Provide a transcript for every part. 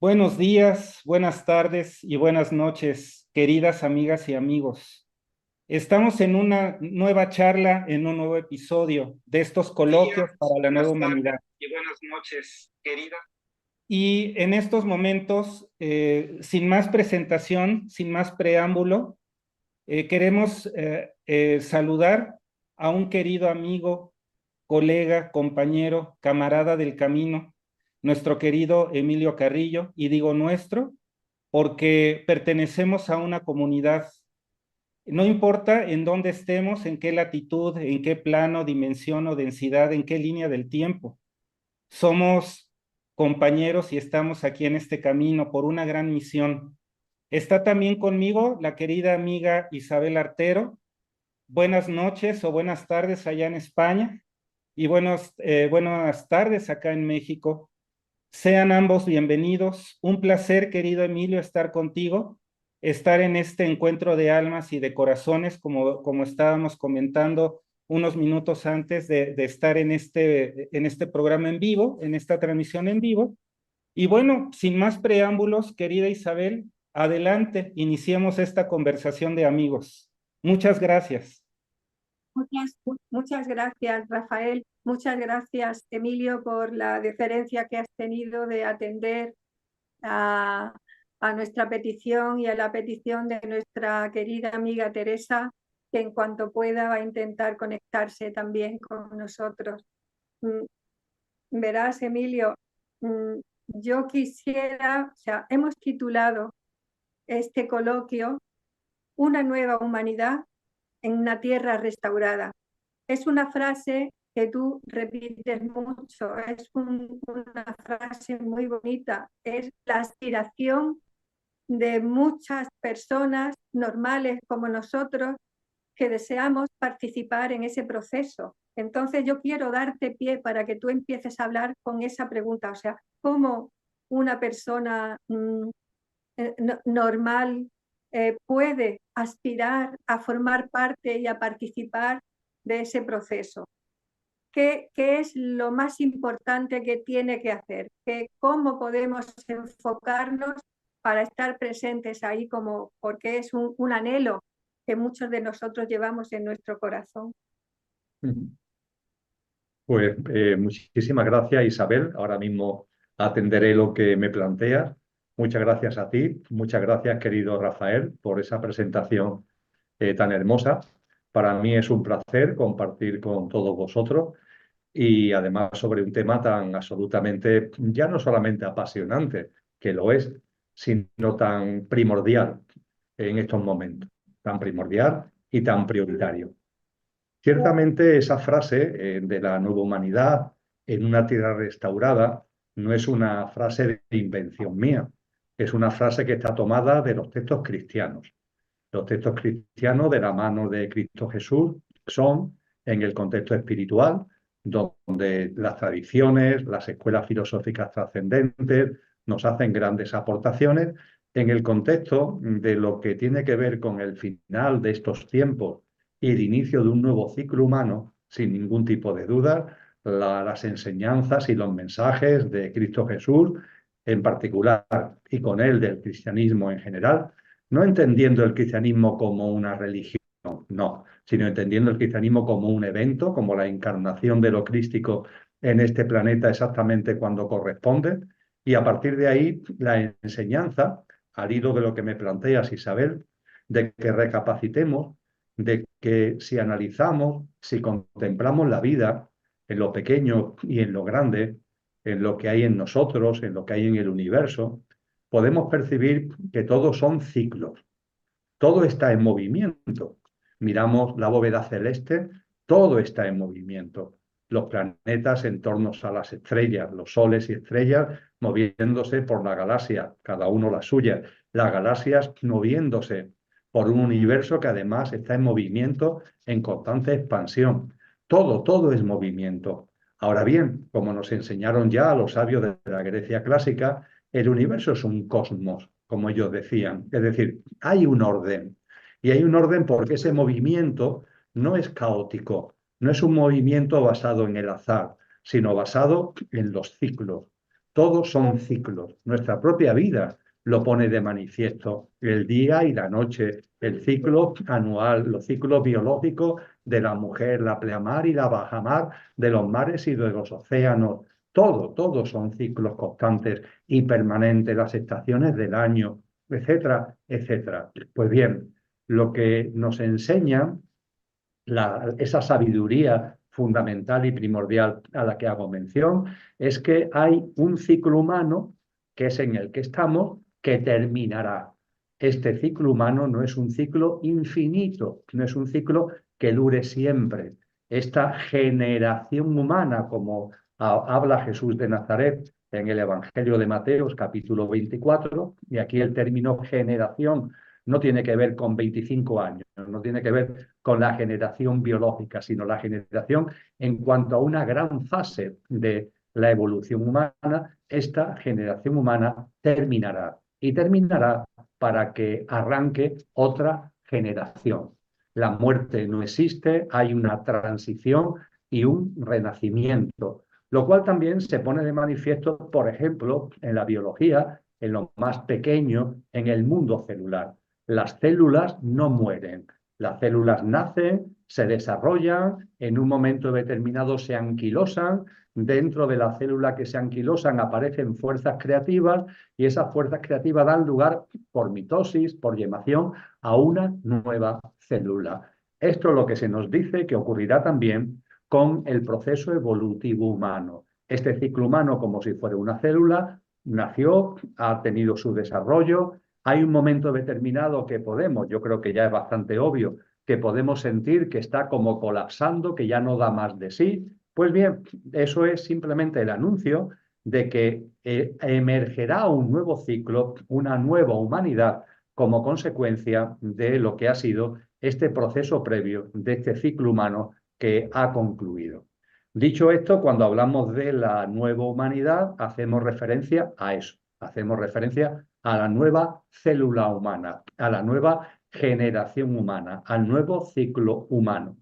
Buenos días, buenas tardes y buenas noches, queridas amigas y amigos. Estamos en una nueva charla, en un nuevo episodio de estos coloquios para la nueva humanidad. Y buenas noches, querida. Y en estos momentos, sin más presentación, sin más preámbulo, queremos saludar a un querido amigo, colega, compañero, camarada del camino, nuestro querido Emilio Carrillo, y digo nuestro, porque pertenecemos a una comunidad. No importa en dónde estemos, en qué latitud, en qué plano, dimensión o densidad, en qué línea del tiempo. Somos compañeros y estamos aquí en este camino por una gran misión. Está también conmigo la querida amiga Isabel Artero. Buenas noches o buenas tardes allá en España y buenas tardes acá en México. Sean ambos bienvenidos. Un placer, querido Emilio, estar contigo, estar en este encuentro de almas y de corazones, como estábamos comentando unos minutos antes de estar en este programa en vivo, en esta transmisión en vivo. Y bueno, sin más preámbulos, querida Isabel, adelante, iniciemos esta conversación de amigos. Muchas gracias. Muchas gracias, Rafael. Muchas gracias, Emilio, por la deferencia que has tenido de atender a, a nuestra petición y a la petición de nuestra querida amiga Teresa, que en cuanto pueda va a intentar conectarse también con nosotros. Verás, Emilio, yo quisiera, o sea, hemos titulado este coloquio Una nueva humanidad en una tierra restaurada. Es una frase que tú repites mucho, es una frase muy bonita, es la aspiración de muchas personas normales como nosotros que deseamos participar en ese proceso. Entonces yo quiero darte pie para que tú empieces a hablar con esa pregunta, o sea, ¿cómo una persona normal puede aspirar a formar parte y a participar de ese proceso? ¿Qué es lo más importante que tiene que hacer? ¿Cómo podemos enfocarnos para estar presentes ahí, porque es un anhelo que muchos de nosotros llevamos en nuestro corazón? Pues muchísimas gracias, Isabel. Ahora mismo atenderé lo que me planteas. Muchas gracias a ti, muchas gracias, querido Rafael, por esa presentación tan hermosa. Para mí es un placer compartir con todos vosotros y además sobre un tema tan absolutamente, ya no solamente apasionante, que lo es, sino tan primordial en estos momentos, tan primordial y tan prioritario. Ciertamente esa frase de la nueva humanidad en una tierra restaurada no es una frase de invención mía, es una frase que está tomada de los textos cristianos. Los textos cristianos de la mano de Cristo Jesús son en el contexto espiritual, donde las tradiciones, las escuelas filosóficas trascendentes nos hacen grandes aportaciones, en el contexto de lo que tiene que ver con el final de estos tiempos y el inicio de un nuevo ciclo humano, sin ningún tipo de duda, las enseñanzas y los mensajes de Cristo Jesús en particular y con él del cristianismo en general, no entendiendo el cristianismo como una religión, no, sino entendiendo el cristianismo como un evento, como la encarnación de lo crístico en este planeta exactamente cuando corresponde, y a partir de ahí la enseñanza, al hilo de lo que me planteas, Isabel, de que recapacitemos, de que si analizamos, si contemplamos la vida en lo pequeño y en lo grande, en lo que hay en nosotros, en lo que hay en el universo, podemos percibir que todos son ciclos, todo está en movimiento. Miramos la bóveda celeste, todo está en movimiento. Los planetas en torno a las estrellas, los soles y estrellas moviéndose por la galaxia, cada uno la suya. Las galaxias moviéndose por un universo que además está en movimiento, en constante expansión. Todo es movimiento. Ahora bien, como nos enseñaron ya los sabios de la Grecia clásica, el universo es un cosmos, como ellos decían. Es decir, hay un orden. Y hay un orden porque ese movimiento no es caótico, no es un movimiento basado en el azar, sino basado en los ciclos. todos son ciclos. Nuestra propia vida lo pone de manifiesto, el día y la noche, el ciclo anual, los ciclos biológicos de la mujer, la pleamar y la bajamar, de los mares y de los océanos. Todos son ciclos constantes y permanentes, las estaciones del año, etcétera, etcétera. Pues bien, lo que nos enseña esa sabiduría fundamental y primordial a la que hago mención es que hay un ciclo humano, que es en el que estamos, que terminará. Este ciclo humano no es un ciclo infinito, no es un ciclo que dure siempre. Esta generación humana, como habla Jesús de Nazaret en el Evangelio de Mateo, capítulo 24, y aquí el término generación no tiene que ver con 25 años, no tiene que ver con la generación biológica, sino la generación en cuanto a una gran fase de la evolución humana. Esta generación humana terminará y terminará para que arranque otra generación. La muerte no existe, hay una transición y un renacimiento, lo cual también se pone de manifiesto, por ejemplo, en la biología, en lo más pequeño, en el mundo celular. Las células no mueren. Las células nacen, se desarrollan, en un momento determinado se anquilosan, dentro de la célula que se anquilosan aparecen fuerzas creativas y esas fuerzas creativas dan lugar, por mitosis, por yemación, a una nueva célula. Esto es lo que se nos dice que ocurrirá también con el proceso evolutivo humano. Este ciclo humano, como si fuera una célula, nació, ha tenido su desarrollo. Hay un momento determinado que podemos, yo creo que ya es bastante obvio, que podemos sentir que está como colapsando, que ya no da más de sí. Pues bien, eso es simplemente el anuncio de que emergerá un nuevo ciclo, una nueva humanidad, como consecuencia de lo que ha sido este proceso previo de este ciclo humano que ha concluido. Dicho esto, cuando hablamos de la nueva humanidad, hacemos referencia a eso, hacemos referencia a la nueva célula humana, a la nueva generación humana, al nuevo ciclo humano.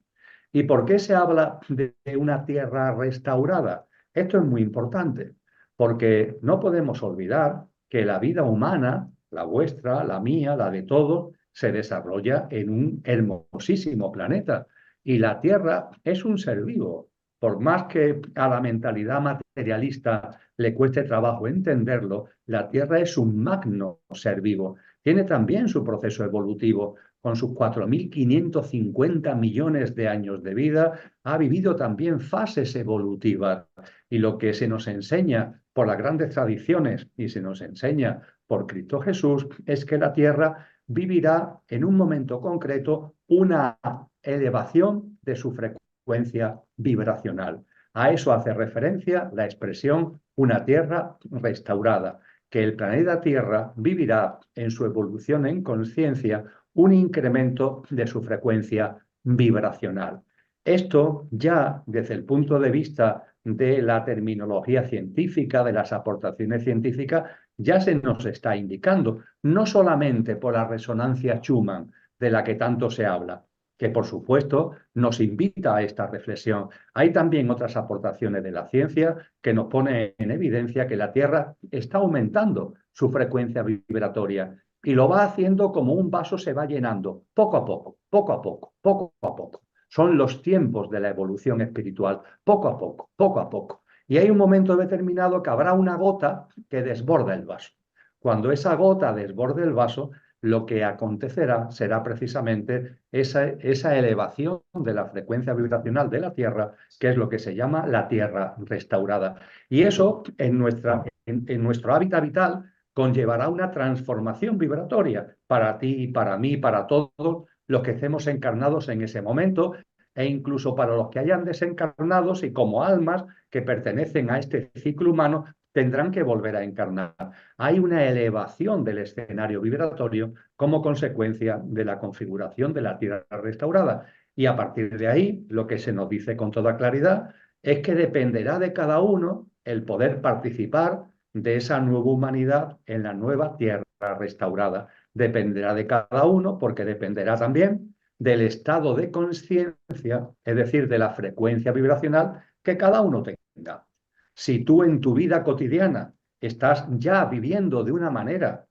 ¿Y por qué se habla de una tierra restaurada? Esto es muy importante, porque no podemos olvidar que la vida humana, la vuestra, la mía, la de todos, se desarrolla en un hermosísimo planeta. Y la Tierra es un ser vivo. Por más que a la mentalidad materialista le cueste trabajo entenderlo, la Tierra es un magno ser vivo. Tiene también su proceso evolutivo. Con sus 4.550 millones de años de vida, ha vivido también fases evolutivas. Y lo que se nos enseña por las grandes tradiciones y se nos enseña por Cristo Jesús es que la Tierra vivirá en un momento concreto una elevación de su frecuencia vibracional. A eso hace referencia la expresión una Tierra restaurada, que el planeta Tierra vivirá en su evolución en conciencia un incremento de su frecuencia vibracional. Esto ya desde el punto de vista de la terminología científica, de las aportaciones científicas, ya se nos está indicando, no solamente por la resonancia Schumann, de la que tanto se habla, que por supuesto nos invita a esta reflexión. Hay también otras aportaciones de la ciencia que nos ponen en evidencia que la Tierra está aumentando su frecuencia vibratoria y lo va haciendo como un vaso se va llenando, poco a poco, poco a poco, poco a poco. Son los tiempos de la evolución espiritual, poco a poco, poco a poco. Y hay un momento determinado que habrá una gota que desborda el vaso. Cuando esa gota desborde el vaso, lo que acontecerá será precisamente esa elevación de la frecuencia vibracional de la Tierra, que es lo que se llama la Tierra restaurada. Y eso en nuestro hábitat vital conllevará una transformación vibratoria para ti, para mí, para todos los que estemos encarnados en ese momento, e incluso para los que hayan desencarnados y como almas que pertenecen a este ciclo humano tendrán que volver a encarnar. Hay una elevación del escenario vibratorio como consecuencia de la configuración de la Tierra restaurada. Y a partir de ahí, lo que se nos dice con toda claridad es que dependerá de cada uno el poder participar de esa nueva humanidad en la nueva Tierra restaurada. Dependerá de cada uno porque dependerá también del estado de conciencia, es decir, de la frecuencia vibracional que cada uno tenga. Si tú en tu vida cotidiana estás ya viviendo de una manera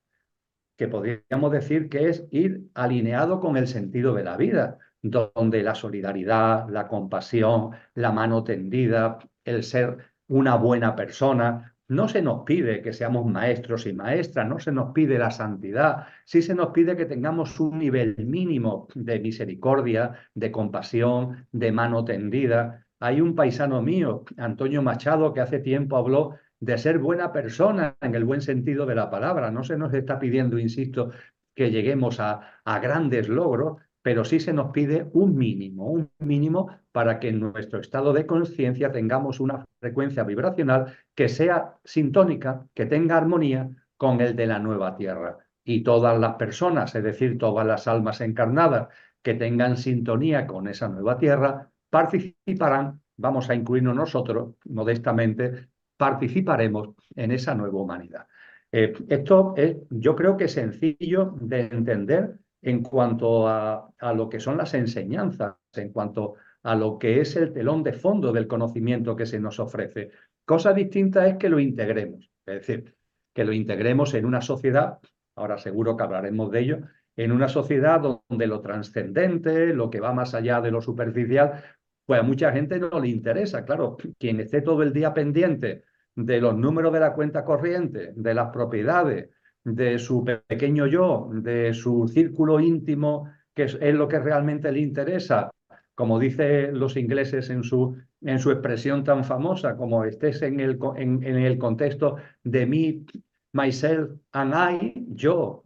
que podríamos decir que es ir alineado con el sentido de la vida, donde la solidaridad, la compasión, la mano tendida, el ser una buena persona, no se nos pide que seamos maestros y maestras, no se nos pide la santidad, sí se nos pide que tengamos un nivel mínimo de misericordia, de compasión, de mano tendida. Hay un paisano mío, Antonio Machado, que hace tiempo habló de ser buena persona en el buen sentido de la palabra. No se nos está pidiendo, insisto, que lleguemos a grandes logros, pero sí se nos pide un mínimo para que en nuestro estado de conciencia tengamos una frecuencia vibracional que sea sintónica, que tenga armonía con el de la nueva tierra. Y todas las personas, es decir, todas las almas encarnadas que tengan sintonía con esa nueva tierra, participarán, vamos a incluirnos nosotros modestamente, participaremos en esa nueva humanidad. Esto es, yo creo que es sencillo de entender en cuanto a lo que son las enseñanzas, en cuanto a lo que es el telón de fondo del conocimiento que se nos ofrece. Cosa distinta es que lo integremos, es decir, que lo integremos en una sociedad, ahora seguro que hablaremos de ello, en una sociedad donde lo trascendente, lo que va más allá de lo superficial, pues a mucha gente no le interesa. Claro, quien esté todo el día pendiente de los números de la cuenta corriente, de las propiedades, de su pequeño yo, de su círculo íntimo, que es lo que realmente le interesa, como dicen los ingleses en su expresión tan famosa, como estés en el contexto de mí, myself and I, yo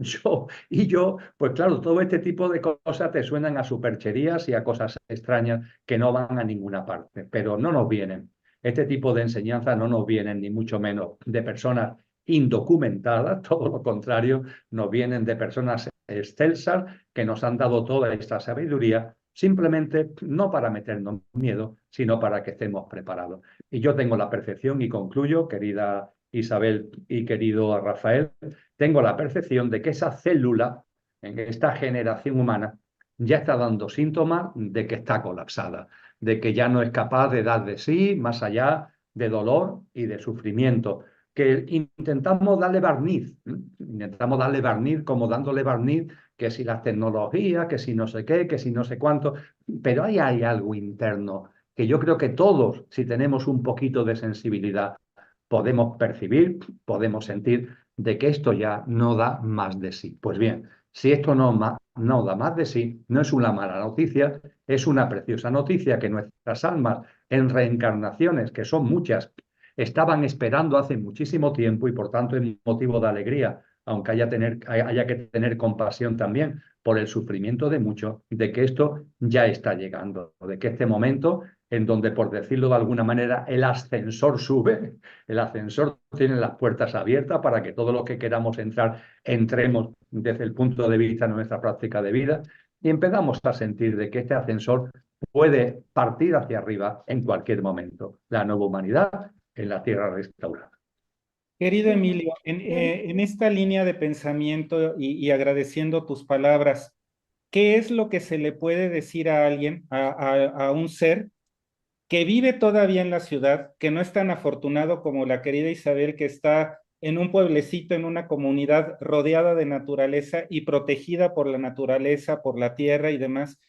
y yo, pues claro, todo este tipo de cosas te suenan a supercherías y a cosas extrañas que no van a ninguna parte, pero no nos vienen. Este tipo de enseñanzas no nos vienen ni mucho menos de personas indocumentadas, todo lo contrario, nos vienen de personas excelsas que nos han dado toda esta sabiduría, simplemente no para meternos miedo, sino para que estemos preparados. Y yo tengo la percepción, y concluyo, querida Isabel y querido Rafael, tengo la percepción de que esa célula en esta generación humana ya está dando síntomas de que está colapsada, de que ya no es capaz de dar de sí más allá de dolor y de sufrimiento, que intentamos darle barniz como dándole barniz, que si las tecnologías, que si no sé qué, que si no sé cuánto, pero ahí hay algo interno que yo creo que todos, si tenemos un poquito de sensibilidad, podemos percibir, podemos sentir de que esto ya no da más de sí. Pues bien, si esto no da más de sí, no es una mala noticia, es una preciosa noticia que nuestras almas en reencarnaciones, que son muchas, estaban esperando hace muchísimo tiempo y por tanto es motivo de alegría, aunque haya que tener compasión también por el sufrimiento de muchos, de que esto ya está llegando, de que este momento en donde, por decirlo de alguna manera, el ascensor sube, el ascensor tiene las puertas abiertas para que todos los que queramos entrar, entremos desde el punto de vista de nuestra práctica de vida y empezamos a sentir de que este ascensor puede partir hacia arriba en cualquier momento. La nueva humanidad en la tierra restaurada. Querido Emilio, en esta línea de pensamiento y agradeciendo tus palabras, ¿qué es lo que se le puede decir a alguien, a un ser que vive todavía en la ciudad, que no es tan afortunado como la querida Isabel, que está en un pueblecito, en una comunidad rodeada de naturaleza y protegida por la naturaleza, por la tierra y demás?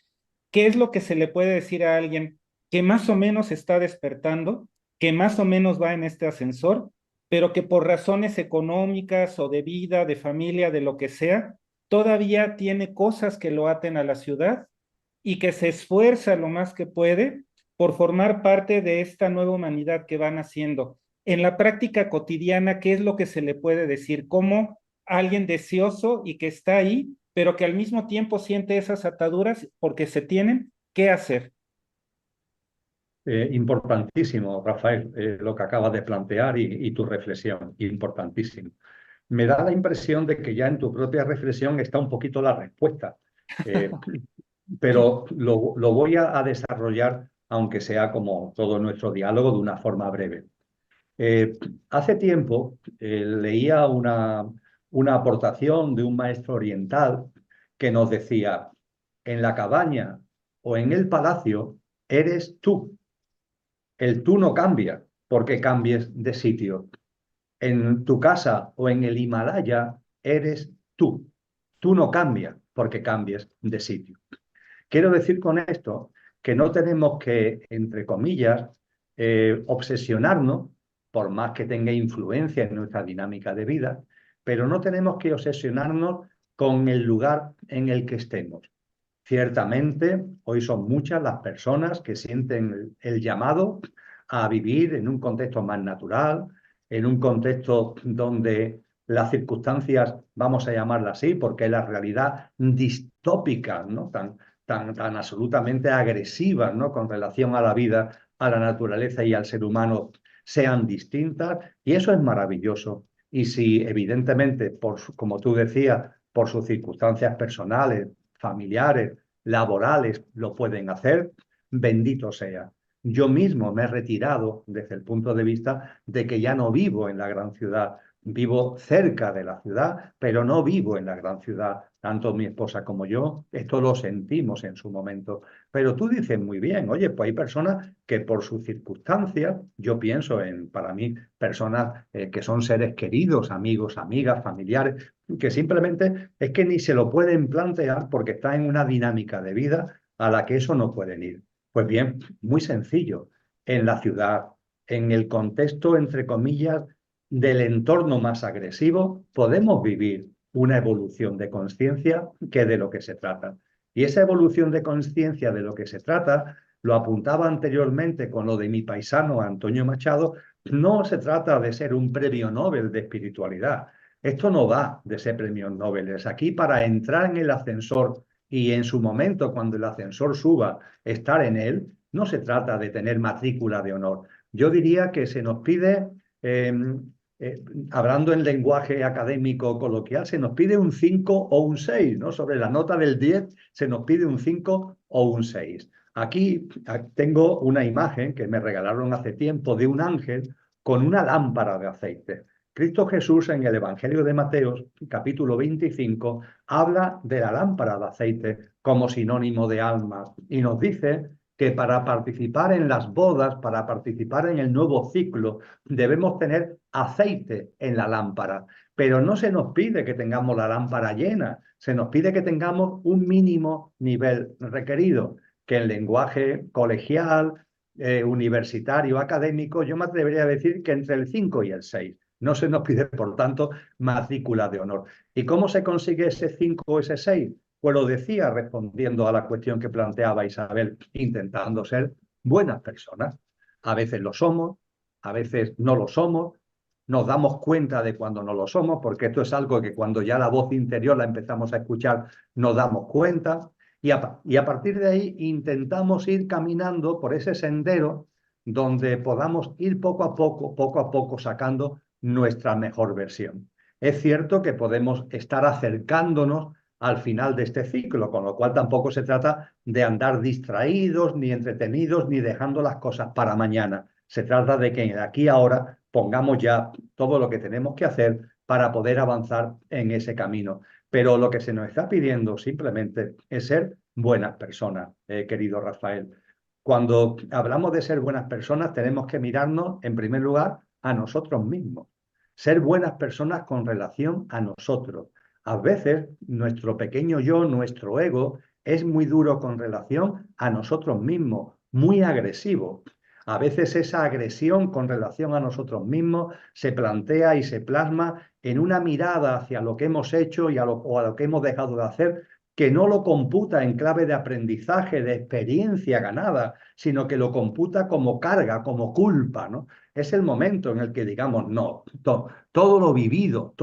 ¿Qué es lo que se le puede decir a alguien que más o menos está despertando, que más o menos va en este ascensor, pero que por razones económicas o de vida, de familia, de lo que sea, todavía tiene cosas que lo aten a la ciudad y que se esfuerza lo más que puede por formar parte de esta nueva humanidad que van haciendo? En la práctica cotidiana, ¿qué es lo que se le puede decir? ¿Cómo alguien deseoso y que está ahí, pero que al mismo tiempo siente esas ataduras porque se tienen que hacer? Importantísimo, Rafael, lo que acabas de plantear y tu reflexión, importantísimo. Me da la impresión de que ya en tu propia reflexión está un poquito la respuesta, pero lo voy a desarrollar, aunque sea como todo nuestro diálogo, de una forma breve. Hace tiempo leía una aportación de un maestro oriental que nos decía, en la cabaña o en el palacio eres tú. El tú no cambia porque cambies de sitio. en tu casa o en el Himalaya, eres tú. Tú no cambias porque cambies de sitio. Quiero decir con esto que no tenemos que, entre comillas, obsesionarnos, por más que tenga influencia en nuestra dinámica de vida, pero no tenemos que obsesionarnos con el lugar en el que estemos. Ciertamente, hoy son muchas las personas que sienten el llamado a vivir en un contexto más natural, en un contexto donde las circunstancias, vamos a llamarlas así, porque la realidad distópica, ¿no? tan absolutamente agresivas, ¿no? Con relación a la vida, a la naturaleza y al ser humano, sean distintas, y eso es maravilloso. Y si evidentemente, como tú decías, por sus circunstancias personales, familiares, laborales, lo pueden hacer, bendito sea. Yo mismo me he retirado desde el punto de vista de que ya no vivo en la gran ciudad. Vivo cerca de la ciudad, pero no vivo en la gran ciudad. Tanto mi esposa como yo, esto lo sentimos en su momento. Pero tú dices muy bien, oye, pues hay personas que por sus circunstancias, yo pienso en, para mí, personas que son seres queridos, amigos, amigas, familiares, que simplemente es que ni se lo pueden plantear porque está en una dinámica de vida a la que eso no pueden ir. Pues bien, muy sencillo. En la ciudad, en el contexto, entre comillas, del entorno más agresivo, podemos vivir una evolución de conciencia, que es de lo que se trata. Y esa evolución de conciencia de lo que se trata, lo apuntaba anteriormente con lo de mi paisano Antonio Machado, no se trata de ser un premio Nobel de espiritualidad. Esto no va de ser premios Nobel. Es aquí para entrar en el ascensor y en su momento, cuando el ascensor suba, estar en él. No se trata de tener matrícula de honor. Yo diría que se nos pide, hablando en lenguaje académico coloquial, se nos pide un 5 o un 6, ¿no? Sobre la nota del 10 se nos pide un 5 o un 6. Aquí tengo una imagen que me regalaron hace tiempo de un ángel con una lámpara de aceite. Cristo Jesús en el Evangelio de Mateo, capítulo 25, habla de la lámpara de aceite como sinónimo de alma y nos dice que para participar en las bodas, para participar en el nuevo ciclo, debemos tener aceite en la lámpara. Pero no se nos pide que tengamos la lámpara llena, se nos pide que tengamos un mínimo nivel requerido, que en lenguaje colegial, universitario, académico, yo me atrevería a decir que entre el 5 y el 6. No se nos pide, por tanto, matrícula de honor. ¿Y cómo se consigue ese 5 o ese 6? Pues lo decía respondiendo a la cuestión que planteaba Isabel, intentando ser buenas personas. A veces lo somos, a veces no lo somos, nos damos cuenta de cuando no lo somos, porque esto es algo que cuando ya la voz interior la empezamos a escuchar, nos damos cuenta, y a partir de ahí intentamos ir caminando por ese sendero donde podamos ir poco a poco sacando nuestra mejor versión. Es cierto que podemos estar acercándonos al final de este ciclo, con lo cual tampoco se trata de andar distraídos, ni entretenidos, ni dejando las cosas para mañana. Se trata de que de aquí a ahora pongamos ya todo lo que tenemos que hacer para poder avanzar en ese camino. Pero lo que se nos está pidiendo simplemente es ser buenas personas, querido Rafael. Cuando hablamos de ser buenas personas, tenemos que mirarnos, en primer lugar, a nosotros mismos. Ser buenas personas con relación a nosotros. A veces, nuestro pequeño yo, nuestro ego, es muy duro con relación a nosotros mismos, muy agresivo. A veces esa agresión con relación a nosotros mismos se plantea y se plasma en una mirada hacia lo que hemos hecho y o a lo que hemos dejado de hacer, que no lo computa en clave de aprendizaje, de experiencia ganada, sino que lo computa como carga, como culpa, ¿no? Es el momento en el que digamos, no, todo lo vivido,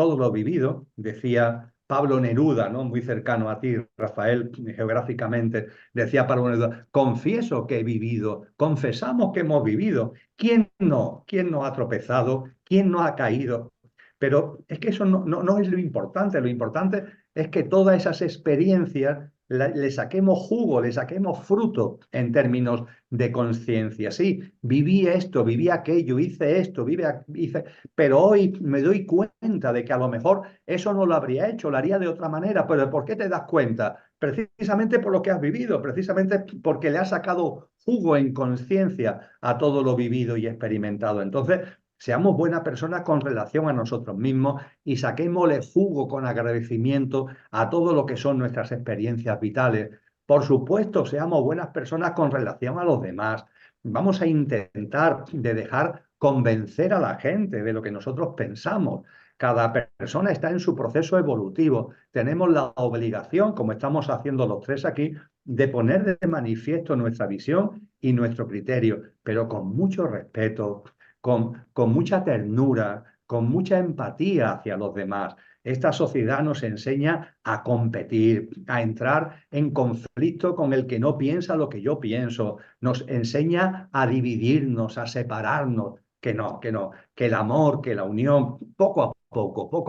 decía Pablo Neruda, ¿no? Muy cercano a ti, Rafael, geográficamente, decía Pablo Neruda, confieso que he vivido, confesamos que hemos vivido. ¿Quién no? ¿Quién no ha tropezado? ¿Quién no ha caído? Pero es que eso no es lo importante es que todas esas experiencias le saquemos jugo, le saquemos fruto en términos de conciencia. Sí, viví esto, viví aquello, hice esto, hice, pero hoy me doy cuenta de que a lo mejor eso no lo habría hecho, lo haría de otra manera. Pero ¿por qué te das cuenta? Precisamente por lo que has vivido, precisamente porque le has sacado jugo en conciencia a todo lo vivido y experimentado. Entonces, Seamos buenas personas con relación a nosotros mismos y saquémosle jugo con agradecimiento a todo lo que son nuestras experiencias vitales. Por supuesto, seamos buenas personas con relación a los demás. Vamos a intentar de dejar convencer a la gente de lo que nosotros pensamos. Cada persona está en su proceso evolutivo. Tenemos la obligación, como estamos haciendo los tres aquí, de poner de manifiesto nuestra visión y nuestro criterio, pero con mucho respeto, con mucha ternura, con mucha empatía hacia los demás. Esta sociedad nos enseña a competir, a entrar en conflicto con el que no piensa lo que yo pienso, nos enseña a dividirnos, a separarnos. Que no, que no, que el amor, que la unión, poco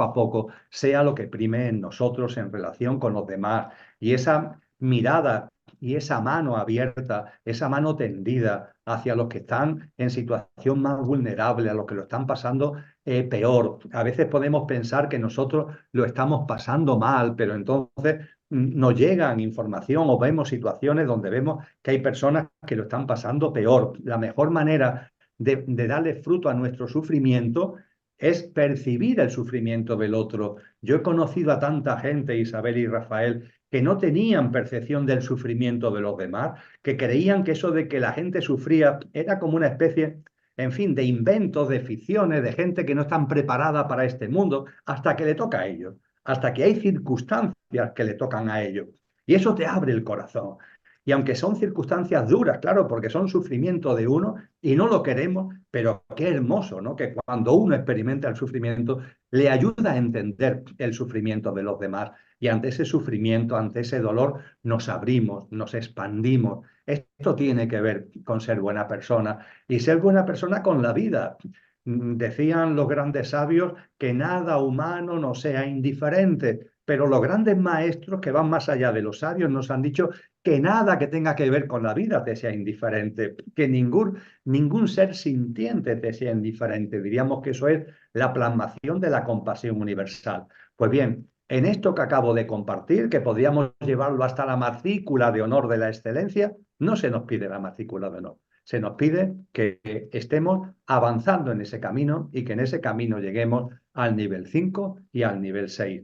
a poco, sea lo que prime en nosotros en relación con los demás. Y esa mirada y esa mano abierta, esa mano tendida hacia los que están en situación más vulnerable, a los que lo están pasando peor. A veces podemos pensar que nosotros lo estamos pasando mal, pero entonces nos llegan información o vemos situaciones donde vemos que hay personas que lo están pasando peor. La mejor manera de darle fruto a nuestro sufrimiento es percibir el sufrimiento del otro. Yo he conocido a tanta gente, Isabel y Rafael, que no tenían percepción del sufrimiento de los demás, que creían que eso de que la gente sufría era como una especie, en fin, de inventos, de ficciones, de gente que no están preparada para este mundo, hasta que le toca a ellos, hasta que hay circunstancias que le tocan a ellos. Y eso te abre el corazón. Y aunque son circunstancias duras, claro, porque son sufrimiento de uno y no lo queremos, pero qué hermoso, ¿no? Que cuando uno experimenta el sufrimiento, le ayuda a entender el sufrimiento de los demás. Y ante ese sufrimiento, ante ese dolor, nos abrimos, nos expandimos. Esto tiene que ver con ser buena persona y ser buena persona con la vida. Decían los grandes sabios que nada humano nos sea indiferente, pero los grandes maestros que van más allá de los sabios nos han dicho que nada que tenga que ver con la vida te sea indiferente, que ningún ser sintiente te sea indiferente. Diríamos que eso es la plasmación de la compasión universal. Pues bien, en esto que acabo de compartir, que podríamos llevarlo hasta la matrícula de honor de la excelencia, no se nos pide la matrícula de honor. Se nos pide que estemos avanzando en ese camino y que en ese camino lleguemos al nivel 5 y al nivel 6.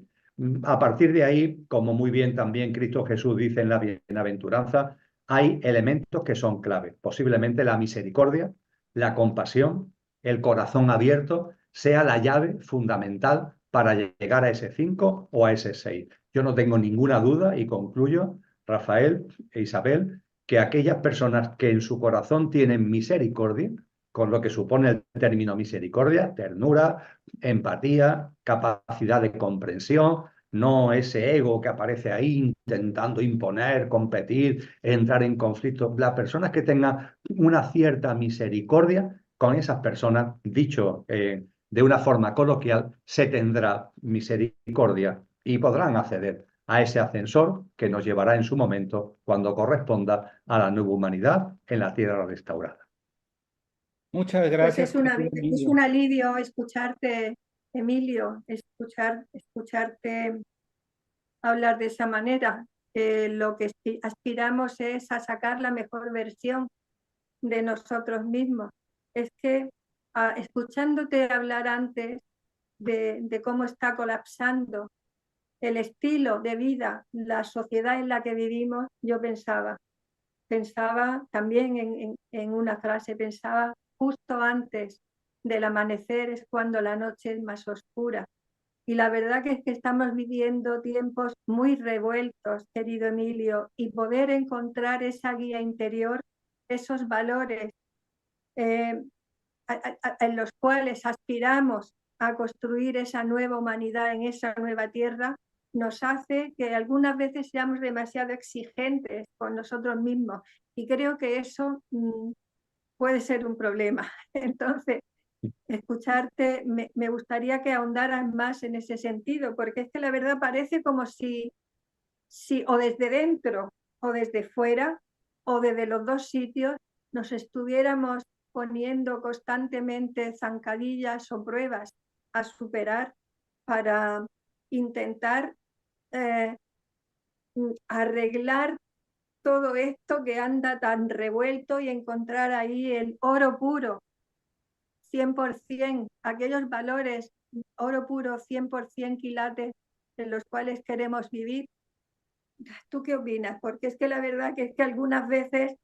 A partir de ahí, como muy bien también Cristo Jesús dice en la bienaventuranza, hay elementos que son clave. Posiblemente la misericordia, la compasión, el corazón abierto, sea la llave fundamental para llegar a ese 5 o a ese 6. Yo no tengo ninguna duda y concluyo, Rafael e Isabel, que aquellas personas que en su corazón tienen misericordia, con lo que supone el término misericordia, ternura, empatía, capacidad de comprensión, no ese ego que aparece ahí intentando imponer, competir, entrar en conflicto. Las personas que tengan una cierta misericordia, con esas personas, dicho de una forma coloquial, se tendrá misericordia y podrán acceder a ese ascensor que nos llevará en su momento cuando corresponda a la nueva humanidad en la tierra restaurada. Muchas Pues gracias, querido es Emilio. un alivio escucharte, Emilio, escucharte hablar de esa manera. Lo que aspiramos es a sacar la mejor versión de nosotros mismos. Es que escuchándote hablar antes de cómo está colapsando el estilo de vida, la sociedad en la que vivimos, yo pensaba también en una frase, pensaba justo antes del amanecer es cuando la noche es más oscura. Y la verdad que es que estamos viviendo tiempos muy revueltos, querido Emilio, y poder encontrar esa guía interior, esos valores eh, en los cuales aspiramos a construir esa nueva humanidad en esa nueva tierra, nos hace que algunas veces seamos demasiado exigentes con nosotros mismos. Y creo que eso puede ser un problema. Entonces, escucharte, me gustaría que ahondaras más en ese sentido, porque es que la verdad parece como si o desde dentro o desde fuera o desde los dos sitios nos estuviéramos poniendo constantemente zancadillas o pruebas a superar para intentar eh, arreglar todo esto que anda tan revuelto y encontrar ahí el oro puro. 100%, aquellos valores, oro puro, 100% quilates, en los cuales queremos vivir. ¿Tú qué opinas? Porque es que la verdad que es que algunas veces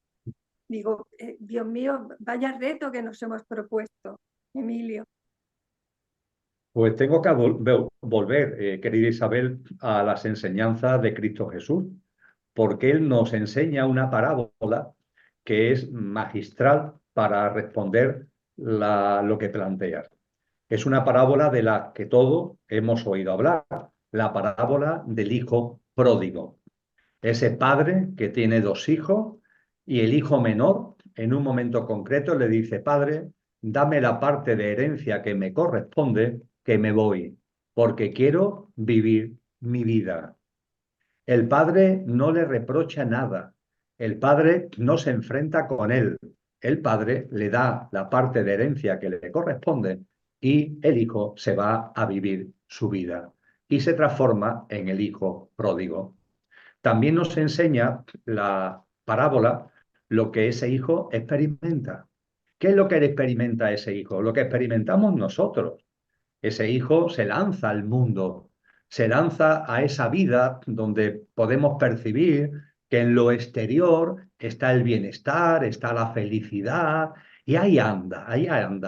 digo, Dios mío, vaya reto que nos hemos propuesto, Emilio. Pues tengo que volver, querida Isabel, a las enseñanzas de Cristo Jesús, porque Él nos enseña una parábola que es magistral para responder lo que planteas. Es una parábola de la que todos hemos oído hablar, la parábola del hijo pródigo. Ese padre que tiene dos hijos y el hijo menor, en un momento concreto, le dice, padre, dame la parte de herencia que me corresponde, que me voy, porque quiero vivir mi vida. El padre no le reprocha nada. El padre no se enfrenta con él. El padre le da la parte de herencia que le corresponde y el hijo se va a vivir su vida y se transforma en el hijo pródigo. También nos enseña la parábola lo que ese hijo experimenta. ¿Qué es lo que experimenta ese hijo? Lo que experimentamos nosotros. Ese hijo se lanza al mundo, se lanza a esa vida donde podemos percibir que en lo exterior está el bienestar, está la felicidad, y ahí anda,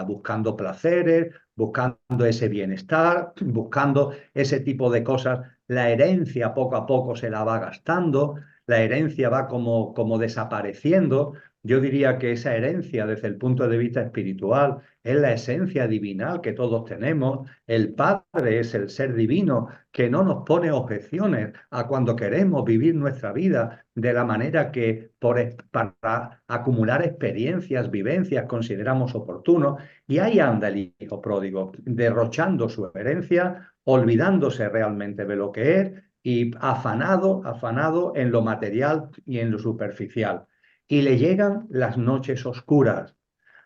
buscando placeres, buscando ese bienestar, buscando ese tipo de cosas. La herencia poco a poco se la va gastando, la herencia va como desapareciendo. Yo diría que esa herencia desde el punto de vista espiritual es la esencia divinal que todos tenemos. El Padre es el ser divino que no nos pone objeciones a cuando queremos vivir nuestra vida de la manera que para acumular experiencias, vivencias consideramos oportuno. Y ahí anda el hijo pródigo, derrochando su herencia, olvidándose realmente de lo que es y afanado en lo material y en lo superficial. Y le llegan las noches oscuras,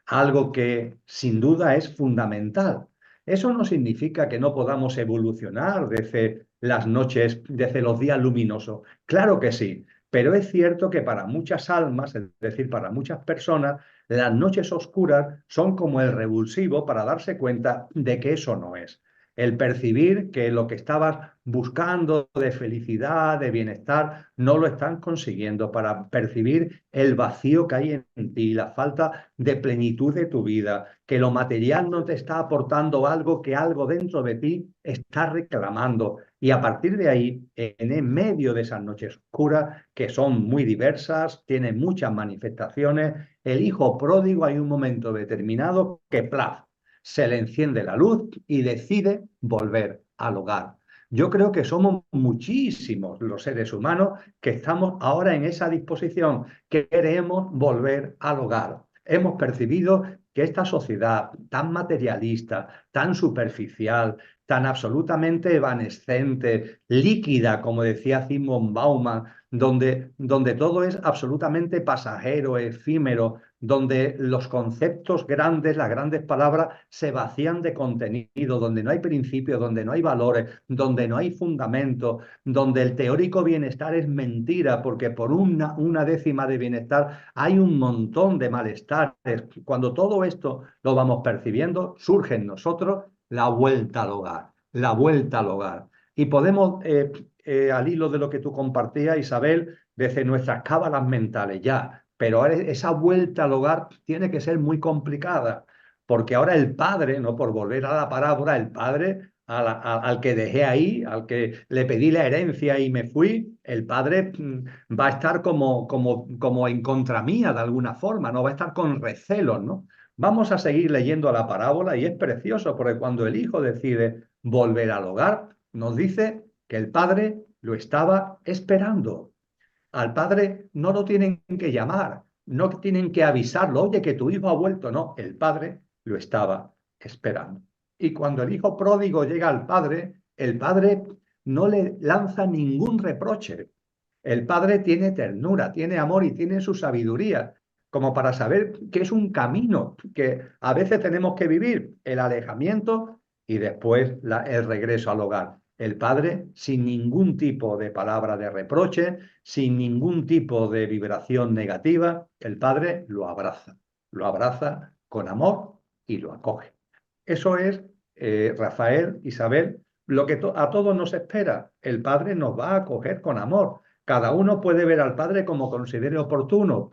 algo que sin duda es fundamental. Eso no significa que no podamos evolucionar desde las noches, desde los días luminosos. Claro que sí, pero es cierto que para muchas almas, es decir, para muchas personas, las noches oscuras son como el revulsivo para darse cuenta de que eso no es. El percibir que lo que estabas buscando de felicidad, de bienestar, no lo están consiguiendo, para percibir el vacío que hay en ti, la falta de plenitud de tu vida, que lo material no te está aportando algo que algo dentro de ti está reclamando. Y a partir de ahí, en medio de esas noches oscuras, que son muy diversas, tienen muchas manifestaciones, el hijo pródigo hay un momento determinado que plaf, se le enciende la luz y decide volver al hogar. Yo creo que somos muchísimos los seres humanos que estamos ahora en esa disposición, que queremos volver al hogar. Hemos percibido que esta sociedad tan materialista, tan superficial, tan absolutamente evanescente, líquida, como decía Zygmunt Bauman, donde todo es absolutamente pasajero, efímero, donde los conceptos grandes, las grandes palabras se vacían de contenido, donde no hay principios, donde no hay valores, donde no hay fundamento, donde el teórico bienestar es mentira, porque por una décima de bienestar hay un montón de malestares. Cuando todo esto lo vamos percibiendo, surge en nosotros la vuelta al hogar, la vuelta al hogar. Y podemos, al hilo de lo que tú compartías, Isabel, desde nuestras cábalas mentales ya, pero ahora esa vuelta al hogar tiene que ser muy complicada, porque ahora el padre, no por volver a la parábola, el padre al que dejé ahí, al que le pedí la herencia y me fui, el padre va a estar como en contra mía de alguna forma, no va a estar con recelos, ¿no? Vamos a seguir leyendo la parábola y es precioso porque cuando el hijo decide volver al hogar, nos dice que el padre lo estaba esperando. Al padre no lo tienen que llamar, no tienen que avisarlo, oye, que tu hijo ha vuelto. No, el padre lo estaba esperando. Y cuando el hijo pródigo llega al padre, el padre no le lanza ningún reproche. El padre tiene ternura, tiene amor y tiene su sabiduría, como para saber que es un camino que a veces tenemos que vivir, el alejamiento y después el regreso al hogar. El padre, sin ningún tipo de palabra de reproche, sin ningún tipo de vibración negativa, el padre lo abraza con amor y lo acoge. Eso es, Rafael, Isabel, lo que a todos nos espera. El Padre nos va a acoger con amor. Cada uno puede ver al Padre como considere oportuno.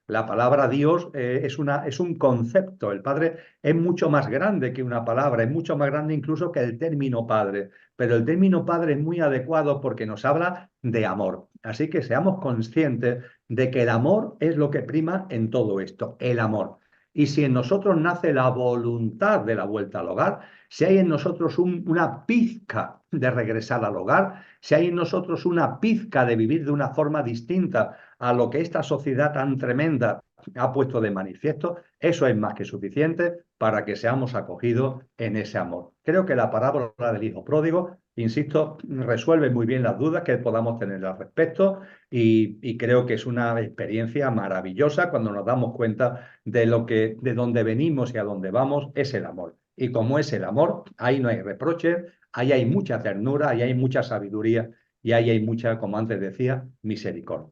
La palabra Dios es un concepto. El Padre es mucho más grande que una palabra, es mucho más grande incluso que el término Padre. Pero el término Padre es muy adecuado porque nos habla de amor. Así que seamos conscientes de que el amor es lo que prima en todo esto, el amor. Y si en nosotros nace la voluntad de la vuelta al hogar, si hay en nosotros una pizca de regresar al hogar, si hay en nosotros una pizca de vivir de una forma distinta a lo que esta sociedad tan tremenda ha puesto de manifiesto, eso es más que suficiente para que seamos acogidos en ese amor. Creo que la parábola del hijo pródigo, insisto, resuelve muy bien las dudas que podamos tener al respecto y creo que es una experiencia maravillosa cuando nos damos cuenta de dónde venimos y a dónde vamos, es el amor. Y como es el amor, ahí no hay reproches, ahí hay mucha ternura, ahí hay mucha sabiduría y ahí hay mucha, como antes decía, misericordia.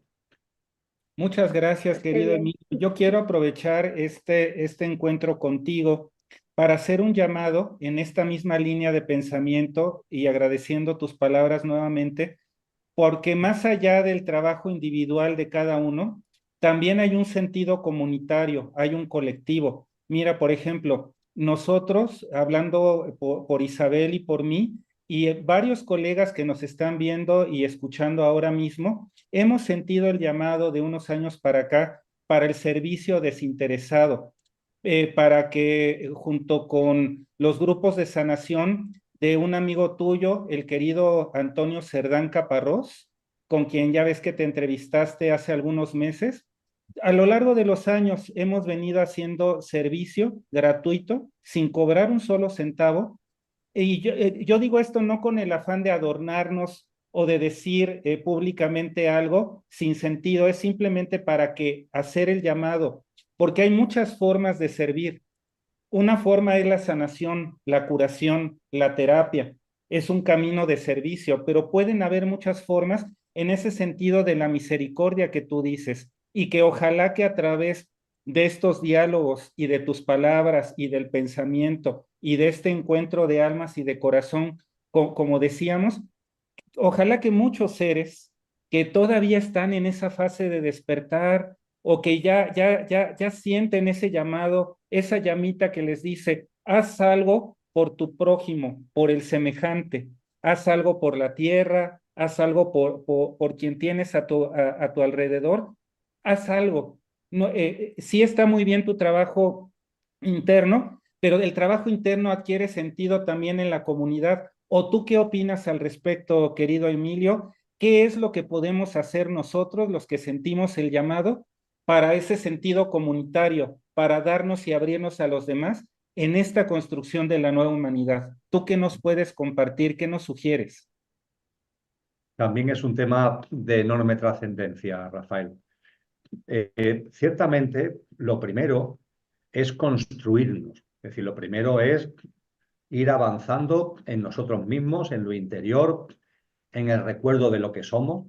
Muchas gracias, Qué querido bien. Emilio. Yo quiero aprovechar este encuentro contigo para hacer un llamado en esta misma línea de pensamiento y agradeciendo tus palabras nuevamente, porque más allá del trabajo individual de cada uno, también hay un sentido comunitario, hay un colectivo. Mira, por ejemplo, nosotros, hablando por Isabel y por mí, y varios colegas que nos están viendo y escuchando ahora mismo, hemos sentido el llamado de unos años para acá para el servicio desinteresado, para que junto con los grupos de sanación de un amigo tuyo, el querido Antonio Cerdán Caparrós, con quien ya ves que te entrevistaste hace algunos meses, a lo largo de los años hemos venido haciendo servicio gratuito, sin cobrar un solo centavo, y yo digo esto no con el afán de adornarnos o de decir públicamente algo sin sentido, es simplemente para que hacer el llamado, porque hay muchas formas de servir. Una forma es la sanación, la curación, la terapia. Es un camino de servicio, pero pueden haber muchas formas en ese sentido de la misericordia que tú dices y que ojalá que a través de estos diálogos y de tus palabras y del pensamiento y de este encuentro de almas y de corazón, como decíamos, ojalá que muchos seres que todavía están en esa fase de despertar o que ya sienten ese llamado, esa llamita que les dice, haz algo por tu prójimo, por el semejante, haz algo por la tierra, haz algo por quien tienes a tu alrededor, haz algo. No, sí está muy bien tu trabajo interno, pero el trabajo interno adquiere sentido también en la comunidad. ¿O tú qué opinas al respecto, querido Emilio? ¿Qué es lo que podemos hacer nosotros, los que sentimos el llamado, para ese sentido comunitario, para darnos y abrirnos a los demás en esta construcción de la nueva humanidad? ¿Tú qué nos puedes compartir? ¿Qué nos sugieres? También es un tema de enorme trascendencia, Rafael. Ciertamente, lo primero es construirnos. Es decir, lo primero es ir avanzando en nosotros mismos, en lo interior, en el recuerdo de lo que somos,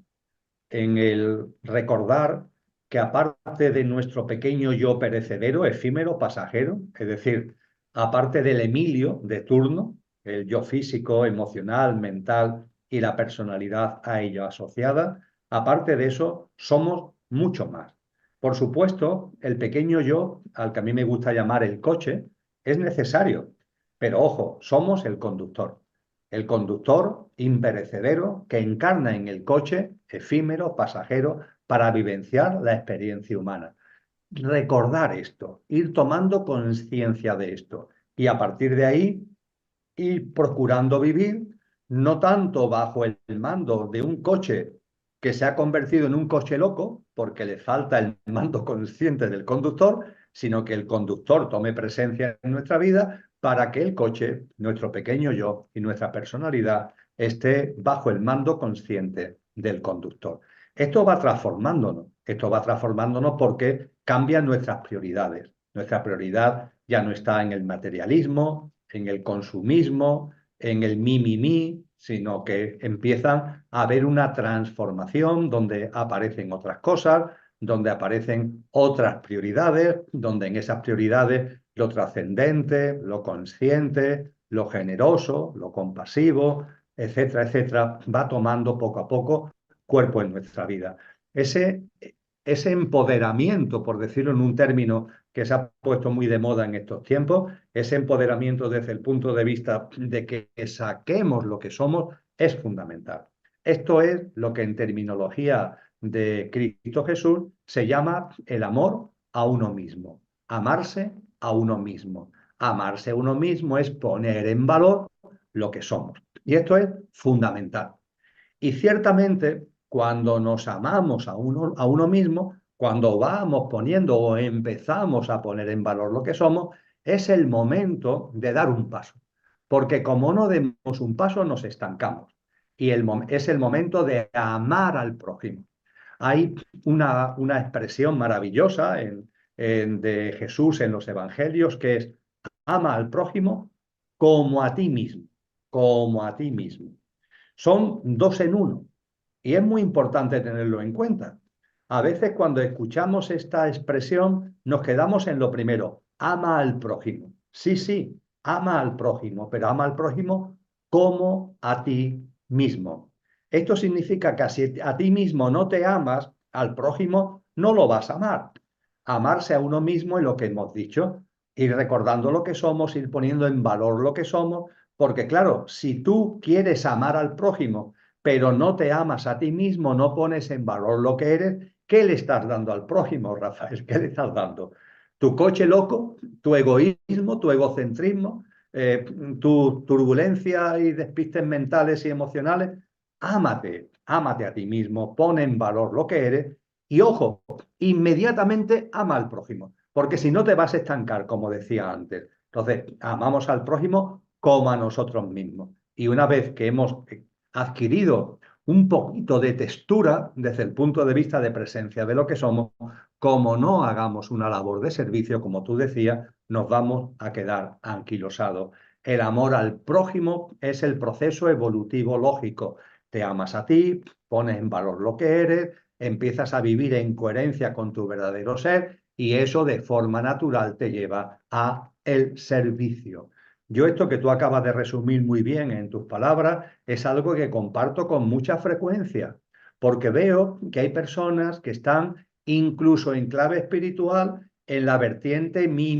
en el recordar que aparte de nuestro pequeño yo perecedero, efímero, pasajero, es decir, aparte del Emilio de turno, el yo físico, emocional, mental y la personalidad a ello asociada, aparte de eso, somos mucho más. Por supuesto, el pequeño yo, al que a mí me gusta llamar el coche, es necesario, pero ojo, somos el conductor imperecedero que encarna en el coche efímero, pasajero, para vivenciar la experiencia humana. Recordar esto, ir tomando conciencia de esto y a partir de ahí ir procurando vivir no tanto bajo el mando de un coche que se ha convertido en un coche loco porque le falta el mando consciente del conductor, sino que el conductor tome presencia en nuestra vida para que el coche, nuestro pequeño yo y nuestra personalidad esté bajo el mando consciente del conductor. Esto va transformándonos porque cambian nuestras prioridades. Nuestra prioridad ya no está en el materialismo, en el consumismo, en el mi, sino que empiezan a haber una transformación donde aparecen otras cosas, donde aparecen otras prioridades, donde en esas prioridades lo trascendente, lo consciente, lo generoso, lo compasivo, etcétera, etcétera, va tomando poco a poco cuerpo en nuestra vida. Ese empoderamiento, por decirlo en un término que se ha puesto muy de moda en estos tiempos, ese empoderamiento desde el punto de vista de que saquemos lo que somos, es fundamental. Esto es lo que en terminología de Cristo Jesús se llama el amor a uno mismo, amarse a uno mismo. Amarse a uno mismo es poner en valor lo que somos. Y esto es fundamental. Y ciertamente, cuando nos amamos a uno mismo, cuando vamos poniendo o empezamos a poner en valor lo que somos, es el momento de dar un paso. Porque como no demos un paso, nos estancamos. Y es el momento de amar al prójimo. Hay una expresión maravillosa de Jesús en los evangelios que es: ama al prójimo como a ti mismo, como a ti mismo. Son dos en uno y es muy importante tenerlo en cuenta. A veces cuando escuchamos esta expresión nos quedamos en lo primero: ama al prójimo. Sí, sí, ama al prójimo, pero ama al prójimo como a ti mismo. Esto significa que si a ti mismo no te amas, al prójimo no lo vas a amar. Amarse a uno mismo es lo que hemos dicho, ir recordando lo que somos, ir poniendo en valor lo que somos, porque claro, si tú quieres amar al prójimo, pero no te amas a ti mismo, no pones en valor lo que eres, ¿qué le estás dando al prójimo, Rafael? ¿Qué le estás dando? ¿Tu coche loco? ¿Tu egoísmo? ¿Tu egocentrismo? ¿Tu turbulencia y despistes mentales y emocionales? Ámate, ámate a ti mismo, pon en valor lo que eres y, ojo, inmediatamente ama al prójimo, porque si no te vas a estancar, como decía antes. Entonces, amamos al prójimo como a nosotros mismos. Y una vez que hemos adquirido un poquito de textura desde el punto de vista de presencia de lo que somos, como no hagamos una labor de servicio, como tú decías, nos vamos a quedar anquilosados. El amor al prójimo es el proceso evolutivo lógico. Te amas a ti, pones en valor lo que eres, empiezas a vivir en coherencia con tu verdadero ser y eso de forma natural te lleva a el servicio. Yo esto que tú acabas de resumir muy bien en tus palabras es algo que comparto con mucha frecuencia, porque veo que hay personas que están incluso en clave espiritual en la vertiente mi,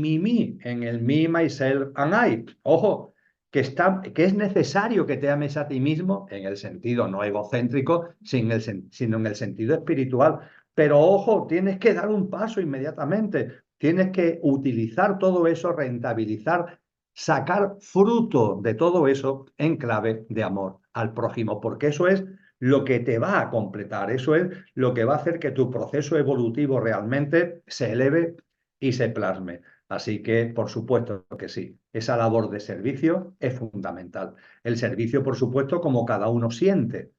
en el me, myself and I. Ojo, que es necesario que te ames a ti mismo en el sentido no egocéntrico, sino en el sentido espiritual. Pero ojo, tienes que dar un paso inmediatamente, tienes que utilizar todo eso, rentabilizar, sacar fruto de todo eso en clave de amor al prójimo, porque eso es lo que te va a completar, eso es lo que va a hacer que tu proceso evolutivo realmente se eleve y se plasme. Así que, por supuesto que sí, esa labor de servicio es fundamental. El servicio, por supuesto, como cada uno siente.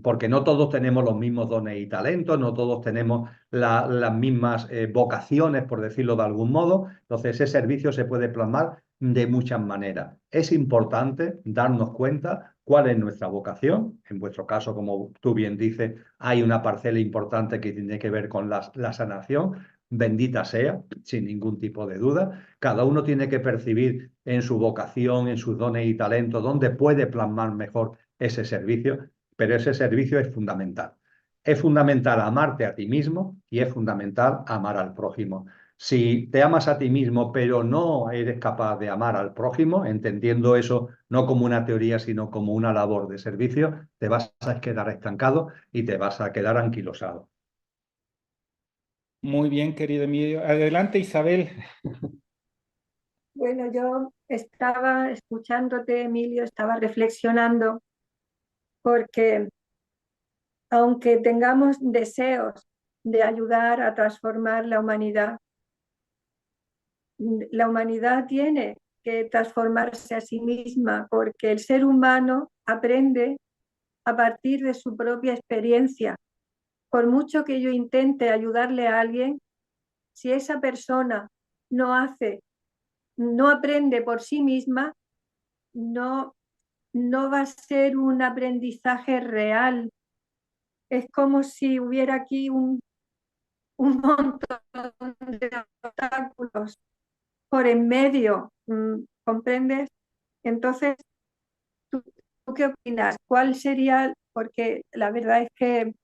Porque no todos tenemos los mismos dones y talentos, no todos tenemos las mismas vocaciones, por decirlo de algún modo. Entonces, ese servicio se puede plasmar de muchas maneras. Es importante darnos cuenta cuál es nuestra vocación. En vuestro caso, como tú bien dices, hay una parcela importante que tiene que ver con la sanación. Bendita sea, sin ningún tipo de duda. Cada uno tiene que percibir en su vocación, en sus dones y talentos, dónde puede plasmar mejor ese servicio, pero ese servicio es fundamental. Es fundamental amarte a ti mismo y es fundamental amar al prójimo. Si te amas a ti mismo, pero no eres capaz de amar al prójimo, entendiendo eso no como una teoría, sino como una labor de servicio, te vas a quedar estancado y te vas a quedar anquilosado. Muy bien, querido Emilio. Adelante, Isabel. Bueno, yo estaba escuchándote, Emilio, estaba reflexionando porque aunque tengamos deseos de ayudar a transformar la humanidad tiene que transformarse a sí misma porque el ser humano aprende a partir de su propia experiencia. Por mucho que yo intente ayudarle a alguien, si esa persona no aprende por sí misma, no, no va a ser un aprendizaje real. Es como si hubiera aquí un montón de obstáculos por en medio, ¿comprendes? Entonces, ¿tú qué opinas? ¿Cuál sería? Porque la verdad es que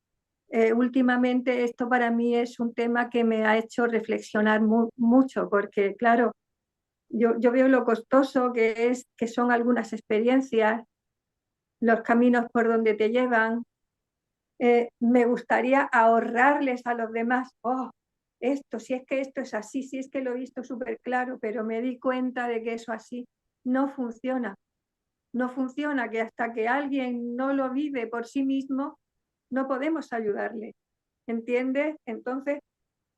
últimamente esto para mí es un tema que me ha hecho reflexionar mucho, porque claro, yo veo lo costoso que son algunas experiencias, los caminos por donde te llevan. Me gustaría ahorrarles a los demás. Oh, esto, si es que esto es así, si es que lo he visto súper claro, pero me di cuenta de que eso así no funciona. No funciona, que hasta que alguien no lo vive por sí mismo, no podemos ayudarle. ¿Entiendes? Entonces,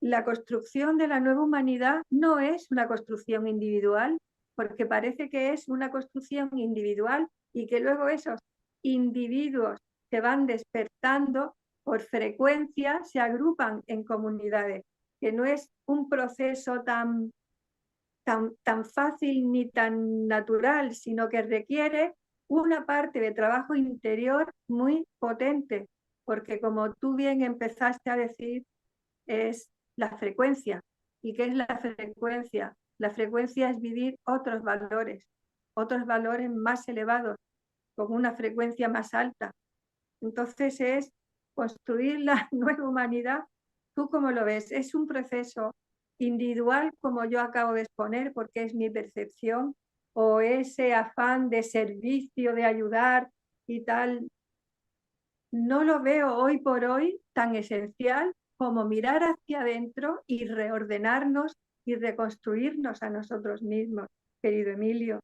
la construcción de la nueva humanidad no es una construcción individual, porque parece que es una construcción individual y que luego esos individuos que van despertando por frecuencia se agrupan en comunidades, que no es un proceso tan fácil ni tan natural, sino que requiere una parte de trabajo interior muy potente, porque como tú bien empezaste a decir, es la frecuencia. ¿Y qué es la frecuencia? La frecuencia es vivir otros valores más elevados, con una frecuencia más alta. Entonces es construir la nueva humanidad. ¿Tú cómo lo ves? ¿Es un proceso individual, como yo acabo de exponer, porque es mi percepción, o ese afán de servicio, de ayudar y tal? No lo veo hoy por hoy tan esencial como mirar hacia adentro y reordenarnos y reconstruirnos a nosotros mismos, querido Emilio.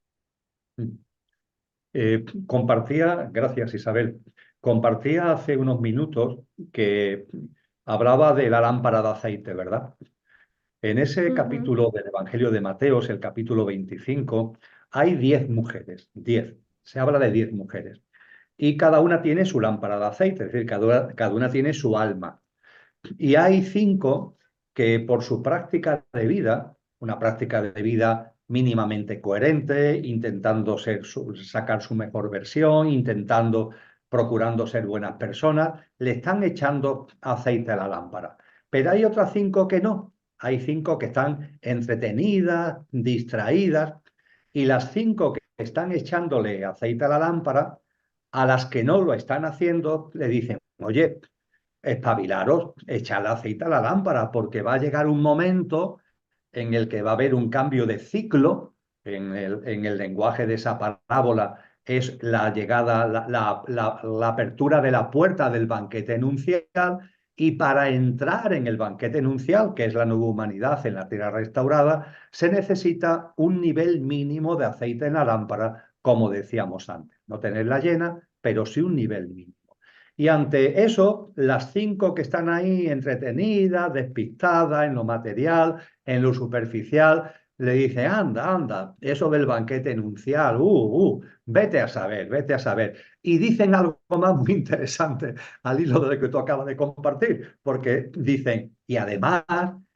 Compartía, gracias Isabel, compartía hace unos minutos que hablaba de la lámpara de aceite, ¿verdad? En ese capítulo del Evangelio de Mateos, el capítulo 25, hay 10 mujeres, 10. Se habla de 10 mujeres. Y cada una tiene su lámpara de aceite, es decir, cada una tiene su alma. Y hay 5 que por su práctica de vida, una práctica de vida mínimamente coherente, intentando sacar su mejor versión, procurando ser buenas personas, le están echando aceite a la lámpara. Pero hay otras 5 que no. Hay 5 que están entretenidas, distraídas, y las 5 que están echándole aceite a la lámpara, a las que no lo están haciendo, le dicen, oye, espabilaros, echad aceite a la lámpara, porque va a llegar un momento en el que va a haber un cambio de ciclo. En el lenguaje de esa parábola es la llegada, la apertura de la puerta del banquete nupcial, y para entrar en el banquete nupcial, que es la nueva humanidad en la tierra restaurada, se necesita un nivel mínimo de aceite en la lámpara, como decíamos antes. No tenerla llena, pero sí un nivel mínimo. Y ante eso, las 5 que están ahí entretenidas, despistadas en lo material, en lo superficial, le dice, anda, anda, eso del banquete nupcial, vete a saber, vete a saber. Y dicen algo más muy interesante al hilo de lo que tú acabas de compartir, porque dicen, y además,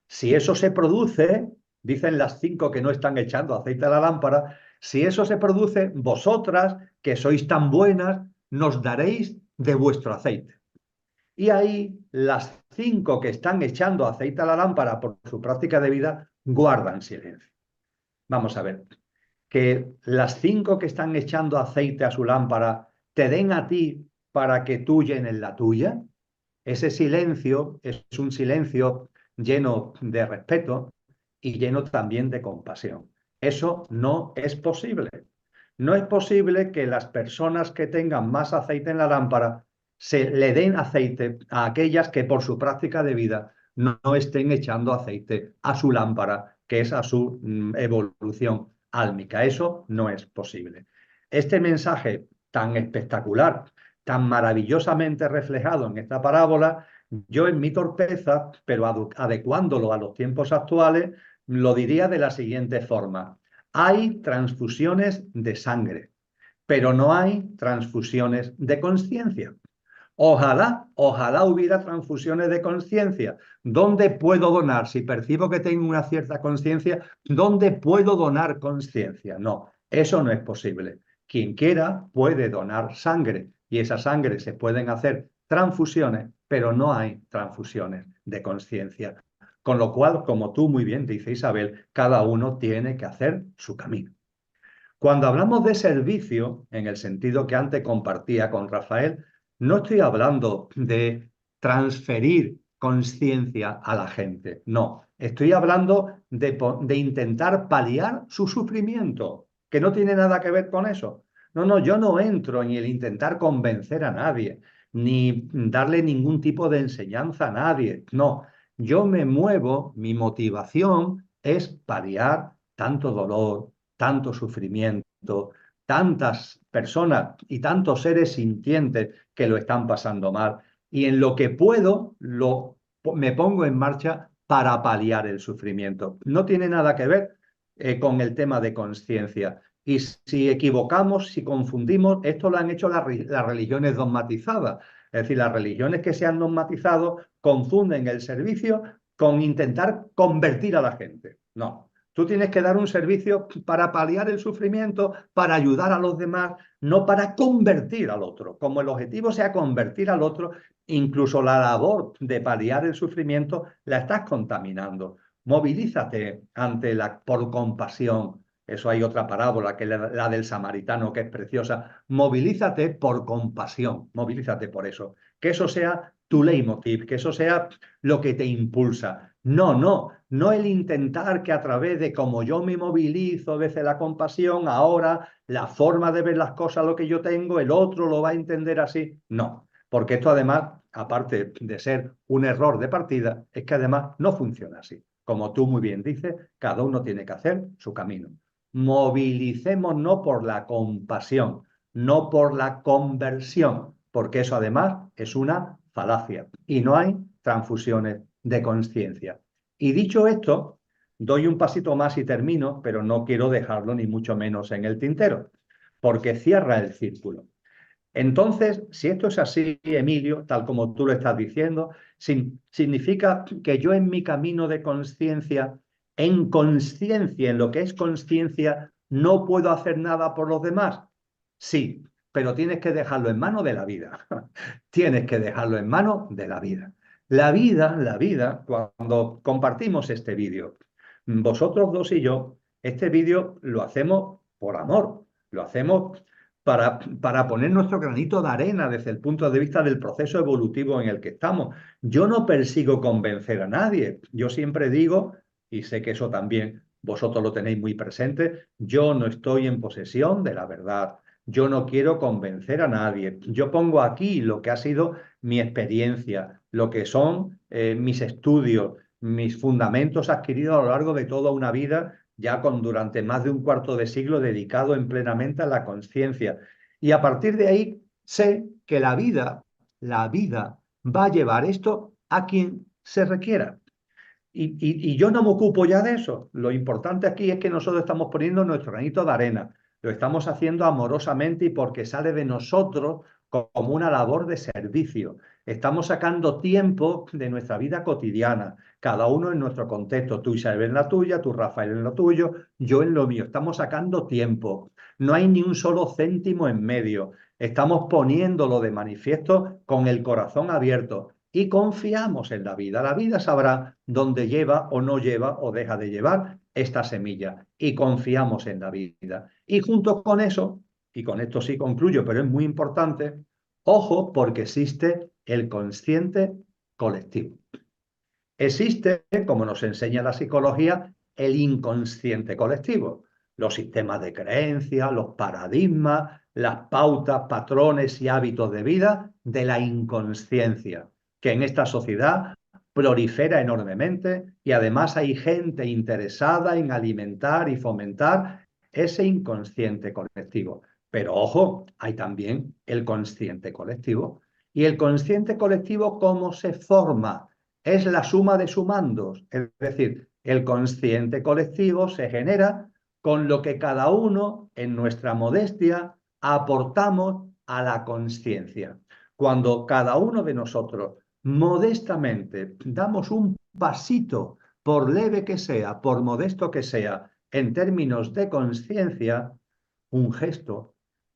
si eso se produce, dicen las 5 que no están echando aceite a la lámpara, si eso se produce, vosotras, que sois tan buenas, nos daréis de vuestro aceite. Y ahí las 5 que están echando aceite a la lámpara por su práctica de vida guardan silencio. Vamos a ver, que las 5 que están echando aceite a su lámpara te den a ti para que tú llenes la tuya. Ese silencio es un silencio lleno de respeto y lleno también de compasión. Eso no es posible. No es posible que las personas que tengan más aceite en la lámpara se le den aceite a aquellas que por su práctica de vida no estén echando aceite a su lámpara, que es a su evolución álmica. Eso no es posible. Este mensaje tan espectacular, tan maravillosamente reflejado en esta parábola, yo en mi torpeza, pero adecuándolo a los tiempos actuales, lo diría de la siguiente forma. Hay transfusiones de sangre, pero no hay transfusiones de conciencia. Ojalá hubiera transfusiones de conciencia. ¿Dónde puedo donar? Si percibo que tengo una cierta conciencia, ¿dónde puedo donar conciencia? No, eso no es posible. Quien quiera puede donar sangre, y esa sangre se pueden hacer transfusiones, pero no hay transfusiones de conciencia. Con lo cual, como tú muy bien dices, Isabel, cada uno tiene que hacer su camino. Cuando hablamos de servicio, en el sentido que antes compartía con Rafael, no estoy hablando de transferir conciencia a la gente, no, estoy hablando de intentar paliar su sufrimiento, que no tiene nada que ver con eso. No, no, yo no entro en el intentar convencer a nadie, ni darle ningún tipo de enseñanza a nadie, no, yo me muevo, mi motivación es paliar tanto dolor, tanto sufrimiento, tantas personas y tantos seres sintientes que lo están pasando mal. Y en lo que puedo, me pongo en marcha para paliar el sufrimiento. No tiene nada que ver con el tema de conciencia. Y si equivocamos, si confundimos, esto lo han hecho las religiones dogmatizadas. Es decir, las religiones que se han dogmatizado confunden el servicio con intentar convertir a la gente. No, tú tienes que dar un servicio para paliar el sufrimiento, para ayudar a los demás, no para convertir al otro. Como el objetivo sea convertir al otro, incluso la labor de paliar el sufrimiento la estás contaminando. Movilízate por compasión. Eso hay otra parábola, que es la del samaritano, que es preciosa. Movilízate por compasión, movilízate por eso. Que eso sea tu leitmotiv, que eso sea lo que te impulsa. No el intentar que a través de cómo yo me movilizo desde la compasión, ahora la forma de ver las cosas, lo que yo tengo, el otro lo va a entender así. No, porque esto además, aparte de ser un error de partida, es que además no funciona así. Como tú muy bien dices, cada uno tiene que hacer su camino. Movilicémonos por la compasión, no por la conversión, porque eso además es una falacia y no hay transfusiones de conciencia. Y dicho esto, doy un pasito más y termino, pero no quiero dejarlo ni mucho menos en el tintero, porque cierra el círculo. Entonces, si esto es así, Emilio, tal como tú lo estás diciendo, significa que yo en mi camino de conciencia, en lo que es conciencia, no puedo hacer nada por los demás. Sí, pero tienes que dejarlo en manos de la vida. Tienes que dejarlo en manos de la vida. La vida, cuando compartimos este vídeo, vosotros dos y yo, este vídeo lo hacemos por amor, lo hacemos para poner nuestro granito de arena desde el punto de vista del proceso evolutivo en el que estamos. Yo no persigo convencer a nadie. Yo siempre digo, y sé que eso también vosotros lo tenéis muy presente, yo no estoy en posesión de la verdad. Yo no quiero convencer a nadie. Yo pongo aquí lo que ha sido mi experiencia, lo que son mis estudios, mis fundamentos adquiridos a lo largo de toda una vida, ya durante más de un cuarto de siglo dedicado plenamente a la conciencia. Y a partir de ahí sé que la vida va a llevar esto a quien se requiera. Y yo no me ocupo ya de eso. Lo importante aquí es que nosotros estamos poniendo nuestro granito de arena. Lo estamos haciendo amorosamente y porque sale de nosotros como una labor de servicio. Estamos sacando tiempo de nuestra vida cotidiana, cada uno en nuestro contexto. Tú, Isabel, en la tuya, tú, Rafael, en lo tuyo, yo en lo mío. Estamos sacando tiempo. No hay ni un solo céntimo en medio. Estamos poniéndolo de manifiesto con el corazón abierto. Y confiamos en la vida. La vida sabrá dónde lleva o no lleva o deja de llevar esta semilla. Y confiamos en la vida. Y junto con eso, y con esto sí concluyo, pero es muy importante, ojo, porque existe el consciente colectivo. Existe, como nos enseña la psicología, el inconsciente colectivo. Los sistemas de creencia, los paradigmas, las pautas, patrones y hábitos de vida de la inconsciencia, que en esta sociedad prolifera enormemente y además hay gente interesada en alimentar y fomentar ese inconsciente colectivo. Pero ojo, hay también el consciente colectivo. ¿Y el consciente colectivo cómo se forma? Es la suma de sumandos. Es decir, el consciente colectivo se genera con lo que cada uno en nuestra modestia aportamos a la conciencia. Cuando cada uno de nosotros modestamente damos un pasito, por leve que sea, por modesto que sea, en términos de conciencia, un gesto,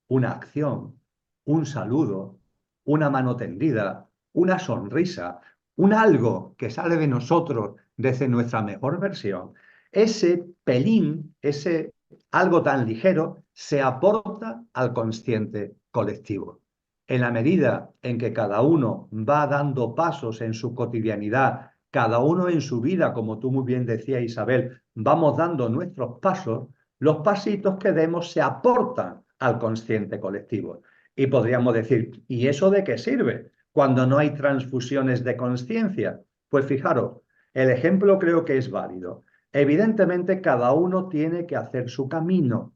una acción, un saludo, una mano tendida, una sonrisa, un algo que sale de nosotros desde nuestra mejor versión, ese pelín, ese algo tan ligero, se aporta al consciente colectivo. En la medida en que cada uno va dando pasos en su cotidianidad, cada uno en su vida, como tú muy bien decías, Isabel, vamos dando nuestros pasos, los pasitos que demos se aportan al consciente colectivo. Y podríamos decir, ¿y eso de qué sirve cuando no hay transfusiones de conciencia? Pues fijaros, el ejemplo creo que es válido. Evidentemente, cada uno tiene que hacer su camino,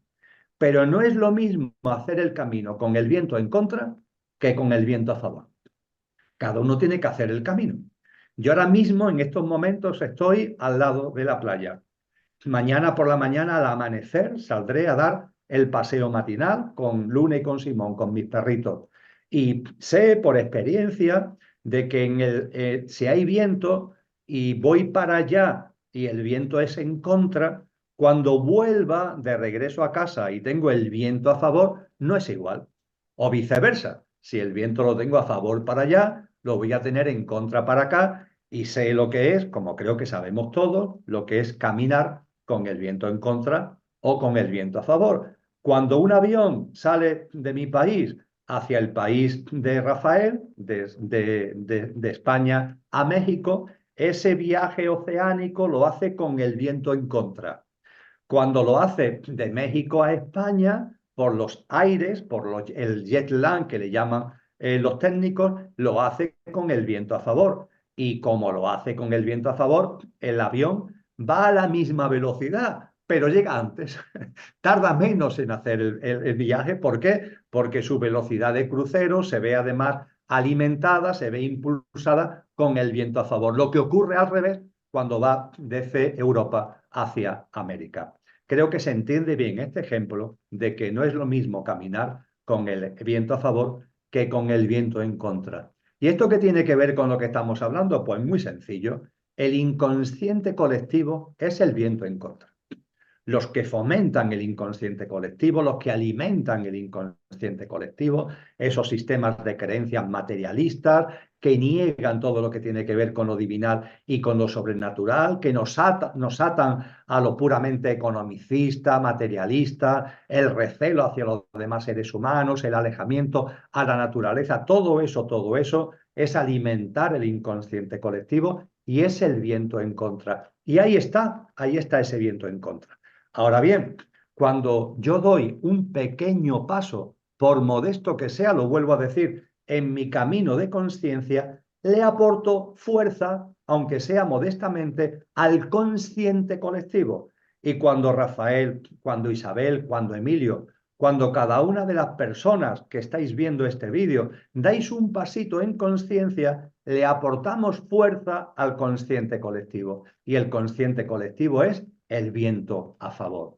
pero no es lo mismo hacer el camino con el viento en contra que con el viento a favor. Cada uno tiene que hacer el camino. Yo ahora mismo, en estos momentos, estoy al lado de la playa. Mañana por la mañana, al amanecer, saldré a dar el paseo matinal con Luna y con Simón, con mis perritos. Y sé por experiencia de que si hay viento y voy para allá y el viento es en contra, cuando vuelva de regreso a casa y tengo el viento a favor, no es igual. O viceversa, si el viento lo tengo a favor para allá, lo voy a tener en contra para acá y sé lo que es, como creo que sabemos todos, lo que es caminar con el viento en contra o con el viento a favor. Cuando un avión sale de mi país hacia el país de Rafael, de España a México, ese viaje oceánico lo hace con el viento en contra. Cuando lo hace de México a España, por los aires, el jet lag que le llaman los técnicos, lo hace con el viento a favor. Y como lo hace con el viento a favor, el avión va a la misma velocidad, pero llega antes. Tarda menos en hacer el viaje. ¿Por qué? Porque su velocidad de crucero se ve además alimentada, se ve impulsada con el viento a favor. Lo que ocurre al revés cuando va desde Europa hacia América. Creo que se entiende bien este ejemplo de que no es lo mismo caminar con el viento a favor que con el viento en contra. ¿Y esto qué tiene que ver con lo que estamos hablando? Pues muy sencillo. El inconsciente colectivo es el viento en contra. Los que fomentan el inconsciente colectivo, los que alimentan el inconsciente colectivo, esos sistemas de creencias materialistas que niegan todo lo que tiene que ver con lo divinal y con lo sobrenatural, que nos atan a lo puramente economicista, materialista, el recelo hacia los demás seres humanos, el alejamiento a la naturaleza, todo eso es alimentar el inconsciente colectivo y es el viento en contra. Y ahí está ese viento en contra. Ahora bien, cuando yo doy un pequeño paso, por modesto que sea, lo vuelvo a decir, en mi camino de conciencia, le aporto fuerza, aunque sea modestamente, al consciente colectivo. Y cuando Rafael, cuando Isabel, cuando Emilio, cuando cada una de las personas que estáis viendo este vídeo dais un pasito en conciencia, le aportamos fuerza al consciente colectivo. Y el consciente colectivo es el viento a favor.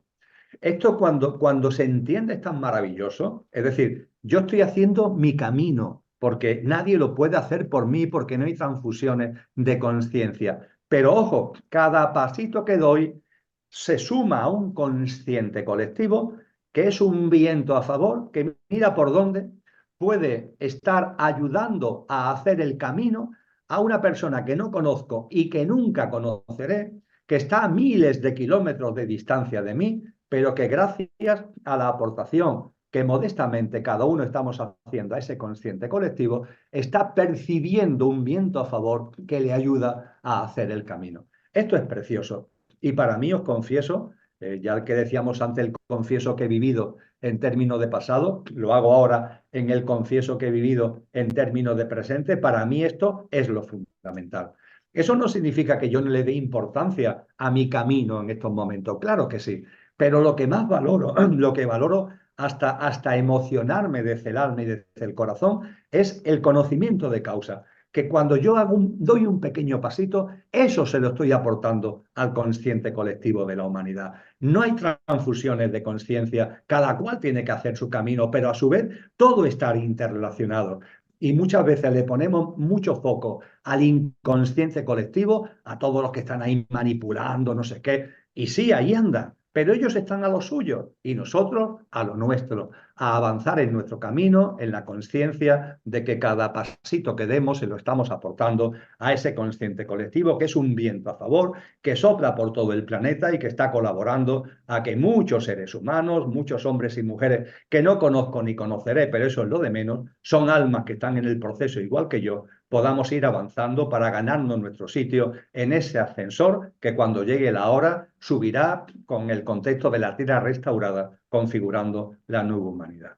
Esto cuando se entiende es tan maravilloso. Es decir, yo estoy haciendo mi camino porque nadie lo puede hacer por mí porque no hay transfusiones de conciencia. Pero ojo, cada pasito que doy se suma a un consciente colectivo que es un viento a favor, que mira por dónde puede estar ayudando a hacer el camino a una persona que no conozco y que nunca conoceré, que está a miles de kilómetros de distancia de mí, pero que gracias a la aportación que modestamente cada uno estamos haciendo a ese consciente colectivo, está percibiendo un viento a favor que le ayuda a hacer el camino. Esto es precioso. Y para mí os confieso, ya que decíamos antes el confieso que he vivido en términos de pasado, lo hago ahora en el confieso que he vivido en términos de presente, para mí esto es lo fundamental. Eso no significa que yo no le dé importancia a mi camino en estos momentos, claro que sí, pero lo que más valoro, lo que valoro hasta emocionarme desde el alma y desde el corazón, es el conocimiento de causa. Que cuando yo doy un pequeño pasito, eso se lo estoy aportando al consciente colectivo de la humanidad. No hay transfusiones de conciencia, cada cual tiene que hacer su camino, pero a su vez todo está interrelacionado. Y muchas veces le ponemos mucho foco al inconsciente colectivo, a todos los que están ahí manipulando, no sé qué. Y sí, ahí andan, pero ellos están a lo suyo y nosotros a lo nuestro. a avanzar en nuestro camino, en la conciencia de que cada pasito que demos se lo estamos aportando a ese consciente colectivo, que es un viento a favor, que sopla por todo el planeta y que está colaborando a que muchos seres humanos, muchos hombres y mujeres que no conozco ni conoceré, pero eso es lo de menos, son almas que están en el proceso igual que yo, podamos ir avanzando para ganarnos nuestro sitio en ese ascensor que cuando llegue la hora subirá con el contexto de la tierra restaurada, configurando la nueva humanidad.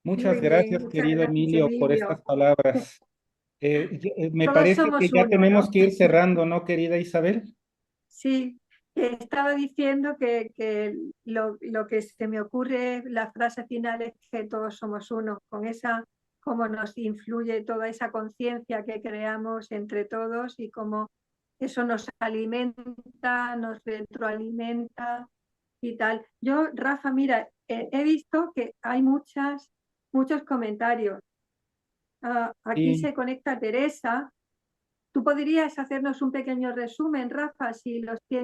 Muchas Muy bien, gracias, muchas querido gracias, Emilio, por Emilio. estas palabras. Me Todos parece que somos ya uno, tenemos ¿no? que ir cerrando, ¿no, querida Isabel? Sí, estaba diciendo que lo que se me ocurre, la frase final es que todos somos uno, con esa, cómo nos influye toda esa conciencia que creamos entre todos y cómo eso nos alimenta, nos retroalimenta y tal. Yo, Rafa, mira, he visto que hay muchos comentarios. Aquí Sí, se conecta Teresa. ¿Tú podrías hacernos un pequeño resumen, Rafa, si los sí.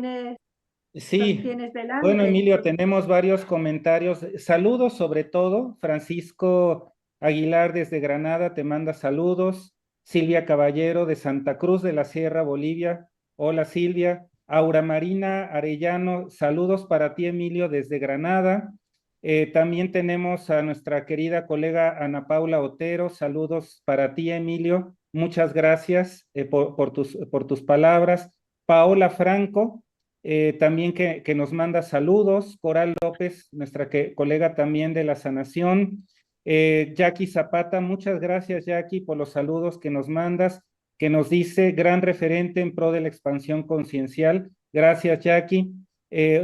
tienes Bueno, delante? Emilio, tenemos varios comentarios. Saludos sobre todo. Francisco Aguilar desde Granada te manda saludos. Silvia Caballero de Santa Cruz de la Sierra, Bolivia. Hola, Silvia. Aura Marina Arellano, saludos para ti, Emilio, desde Granada. También tenemos a nuestra querida colega Ana Paula Otero, saludos para ti, Emilio. Muchas gracias por tus palabras. Paola Franco, también que nos manda saludos. Coral López, nuestra colega también de la sanación. Jackie Zapata, muchas gracias, Jackie, por los saludos que nos mandas, que nos dice gran referente en pro de la expansión conciencial. Gracias, Jackie.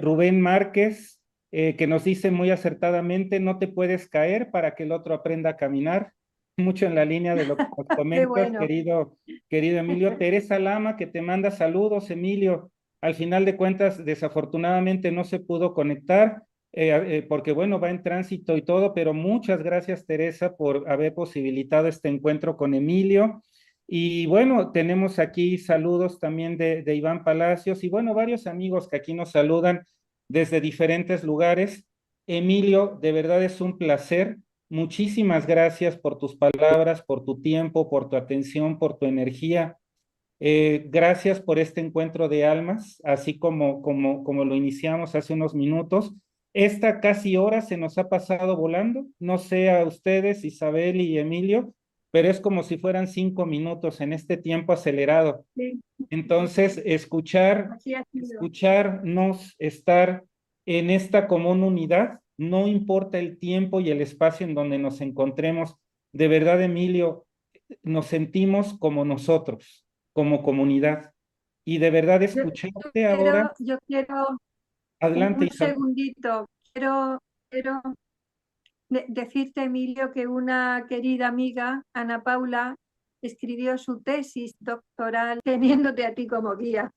Rubén Márquez, que nos dice muy acertadamente, no te puedes caer para que el otro aprenda a caminar. Mucho en la línea de lo que nos Qué comentas, bueno. querido Emilio. Teresa Lama, que te manda saludos, Emilio. Al final de cuentas, desafortunadamente no se pudo conectar, porque bueno, va en tránsito y todo, pero muchas gracias, Teresa, por haber posibilitado este encuentro con Emilio. Y bueno, tenemos aquí saludos también de Iván Palacios y bueno, varios amigos que aquí nos saludan desde diferentes lugares. Emilio, de verdad es un placer. Muchísimas gracias por tus palabras, por tu tiempo, por tu atención, por tu energía. Gracias por este encuentro de almas, así como lo iniciamos hace unos minutos. Esta casi hora se nos ha pasado volando, no sé a ustedes, Isabel y Emilio, pero es como si fueran 5 minutos en este tiempo acelerado. Sí, Entonces, así ha sido. escucharnos, estar en esta común unidad, no importa el tiempo y el espacio en donde nos encontremos. De verdad, Emilio, nos sentimos como nosotros, como comunidad. Y de verdad, Yo, escucharte ahora, yo quiero adelante, un Isabel. segundito. Quiero decirte, Emilio, que una querida amiga, Ana Paula, escribió su tesis doctoral teniéndote a ti como guía.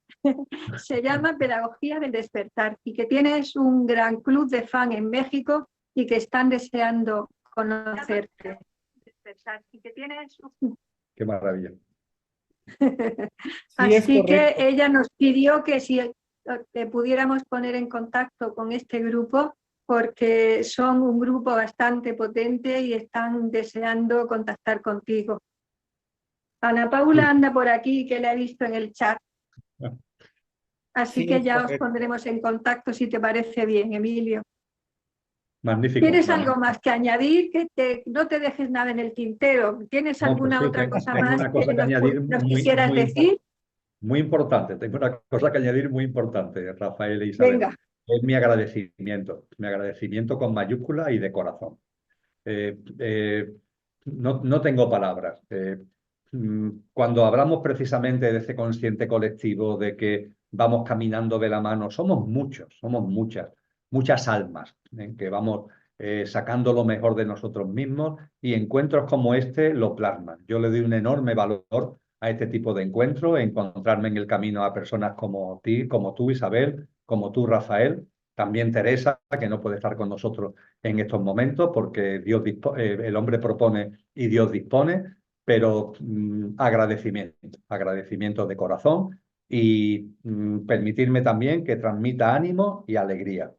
Se llama Pedagogía del Despertar y que tienes un gran club de fan en México y que están deseando conocerte. Y que tienes Qué maravilla. Sí, es Así que correcto. ella nos pidió que si te pudiéramos poner en contacto con este grupo, porque son un grupo bastante potente y están deseando contactar contigo. Ana Paula anda por aquí, que la he visto en el chat. Así Sí, que es ya os correcto. pondremos en contacto si te parece bien, Emilio. Magnífico, ¿Tienes algo magnífico. más que añadir? No te dejes nada en el tintero. ¿Tienes No, pues alguna sí, otra cosa tengo más una que cosa que añadir nos quisieras decir? muy importante. Tengo una cosa que añadir muy importante, Rafael e Isabel. Venga. Es mi agradecimiento con mayúscula y de corazón. Eh, eh, no tengo palabras. Cuando hablamos precisamente de ese consciente colectivo, de que vamos caminando de la mano, somos muchos, somos muchas almas, que vamos sacando lo mejor de nosotros mismos y encuentros como este lo plasman. Yo le doy un enorme valor a este tipo de encuentros, encontrarme en el camino a personas como ti, como tú, Isabel, como tú, Rafael, también Teresa, que no puede estar con nosotros en estos momentos porque el hombre propone y Dios dispone, pero agradecimiento de corazón y permitirme también que transmita ánimo y alegría.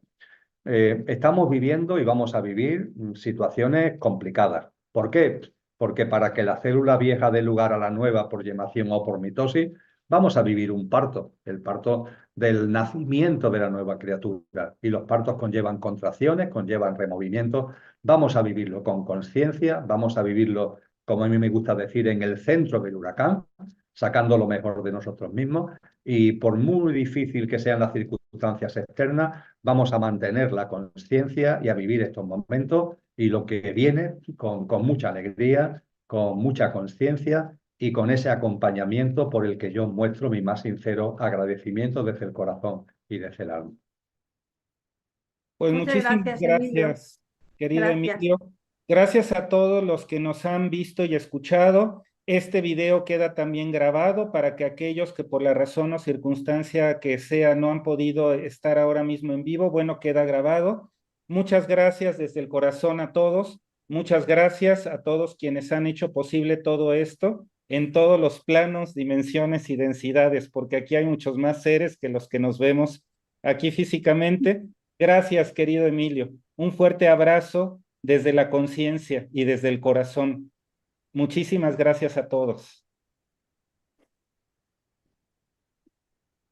Estamos viviendo y vamos a vivir situaciones complicadas. ¿Por qué? Porque para que la célula vieja dé lugar a la nueva por gemación o por mitosis, vamos a vivir un parto, el parto del nacimiento de la nueva criatura. Y los partos conllevan contracciones, conllevan removimientos. Vamos a vivirlo con conciencia, vamos a vivirlo, como a mí me gusta decir, en el centro del huracán, sacando lo mejor de nosotros mismos. Y por muy difícil que sean las circunstancias externas, vamos a mantener la conciencia y a vivir estos momentos y lo que viene con mucha alegría, con mucha conciencia y con ese acompañamiento por el que yo muestro mi más sincero agradecimiento desde el corazón y desde el alma. Pues Muchas muchísimas gracias, Emilio. gracias, querido Gracias. Emilio. Gracias a todos los que nos han visto y escuchado. Este video queda también grabado para que aquellos que por la razón o circunstancia que sea no han podido estar ahora mismo en vivo, bueno, queda grabado. Muchas gracias desde el corazón a todos. Muchas gracias a todos quienes han hecho posible todo esto en todos los planos, dimensiones y densidades, porque aquí hay muchos más seres que los que nos vemos aquí físicamente. Gracias, querido Emilio. Un fuerte abrazo desde la conciencia y desde el corazón. Muchísimas gracias a todos.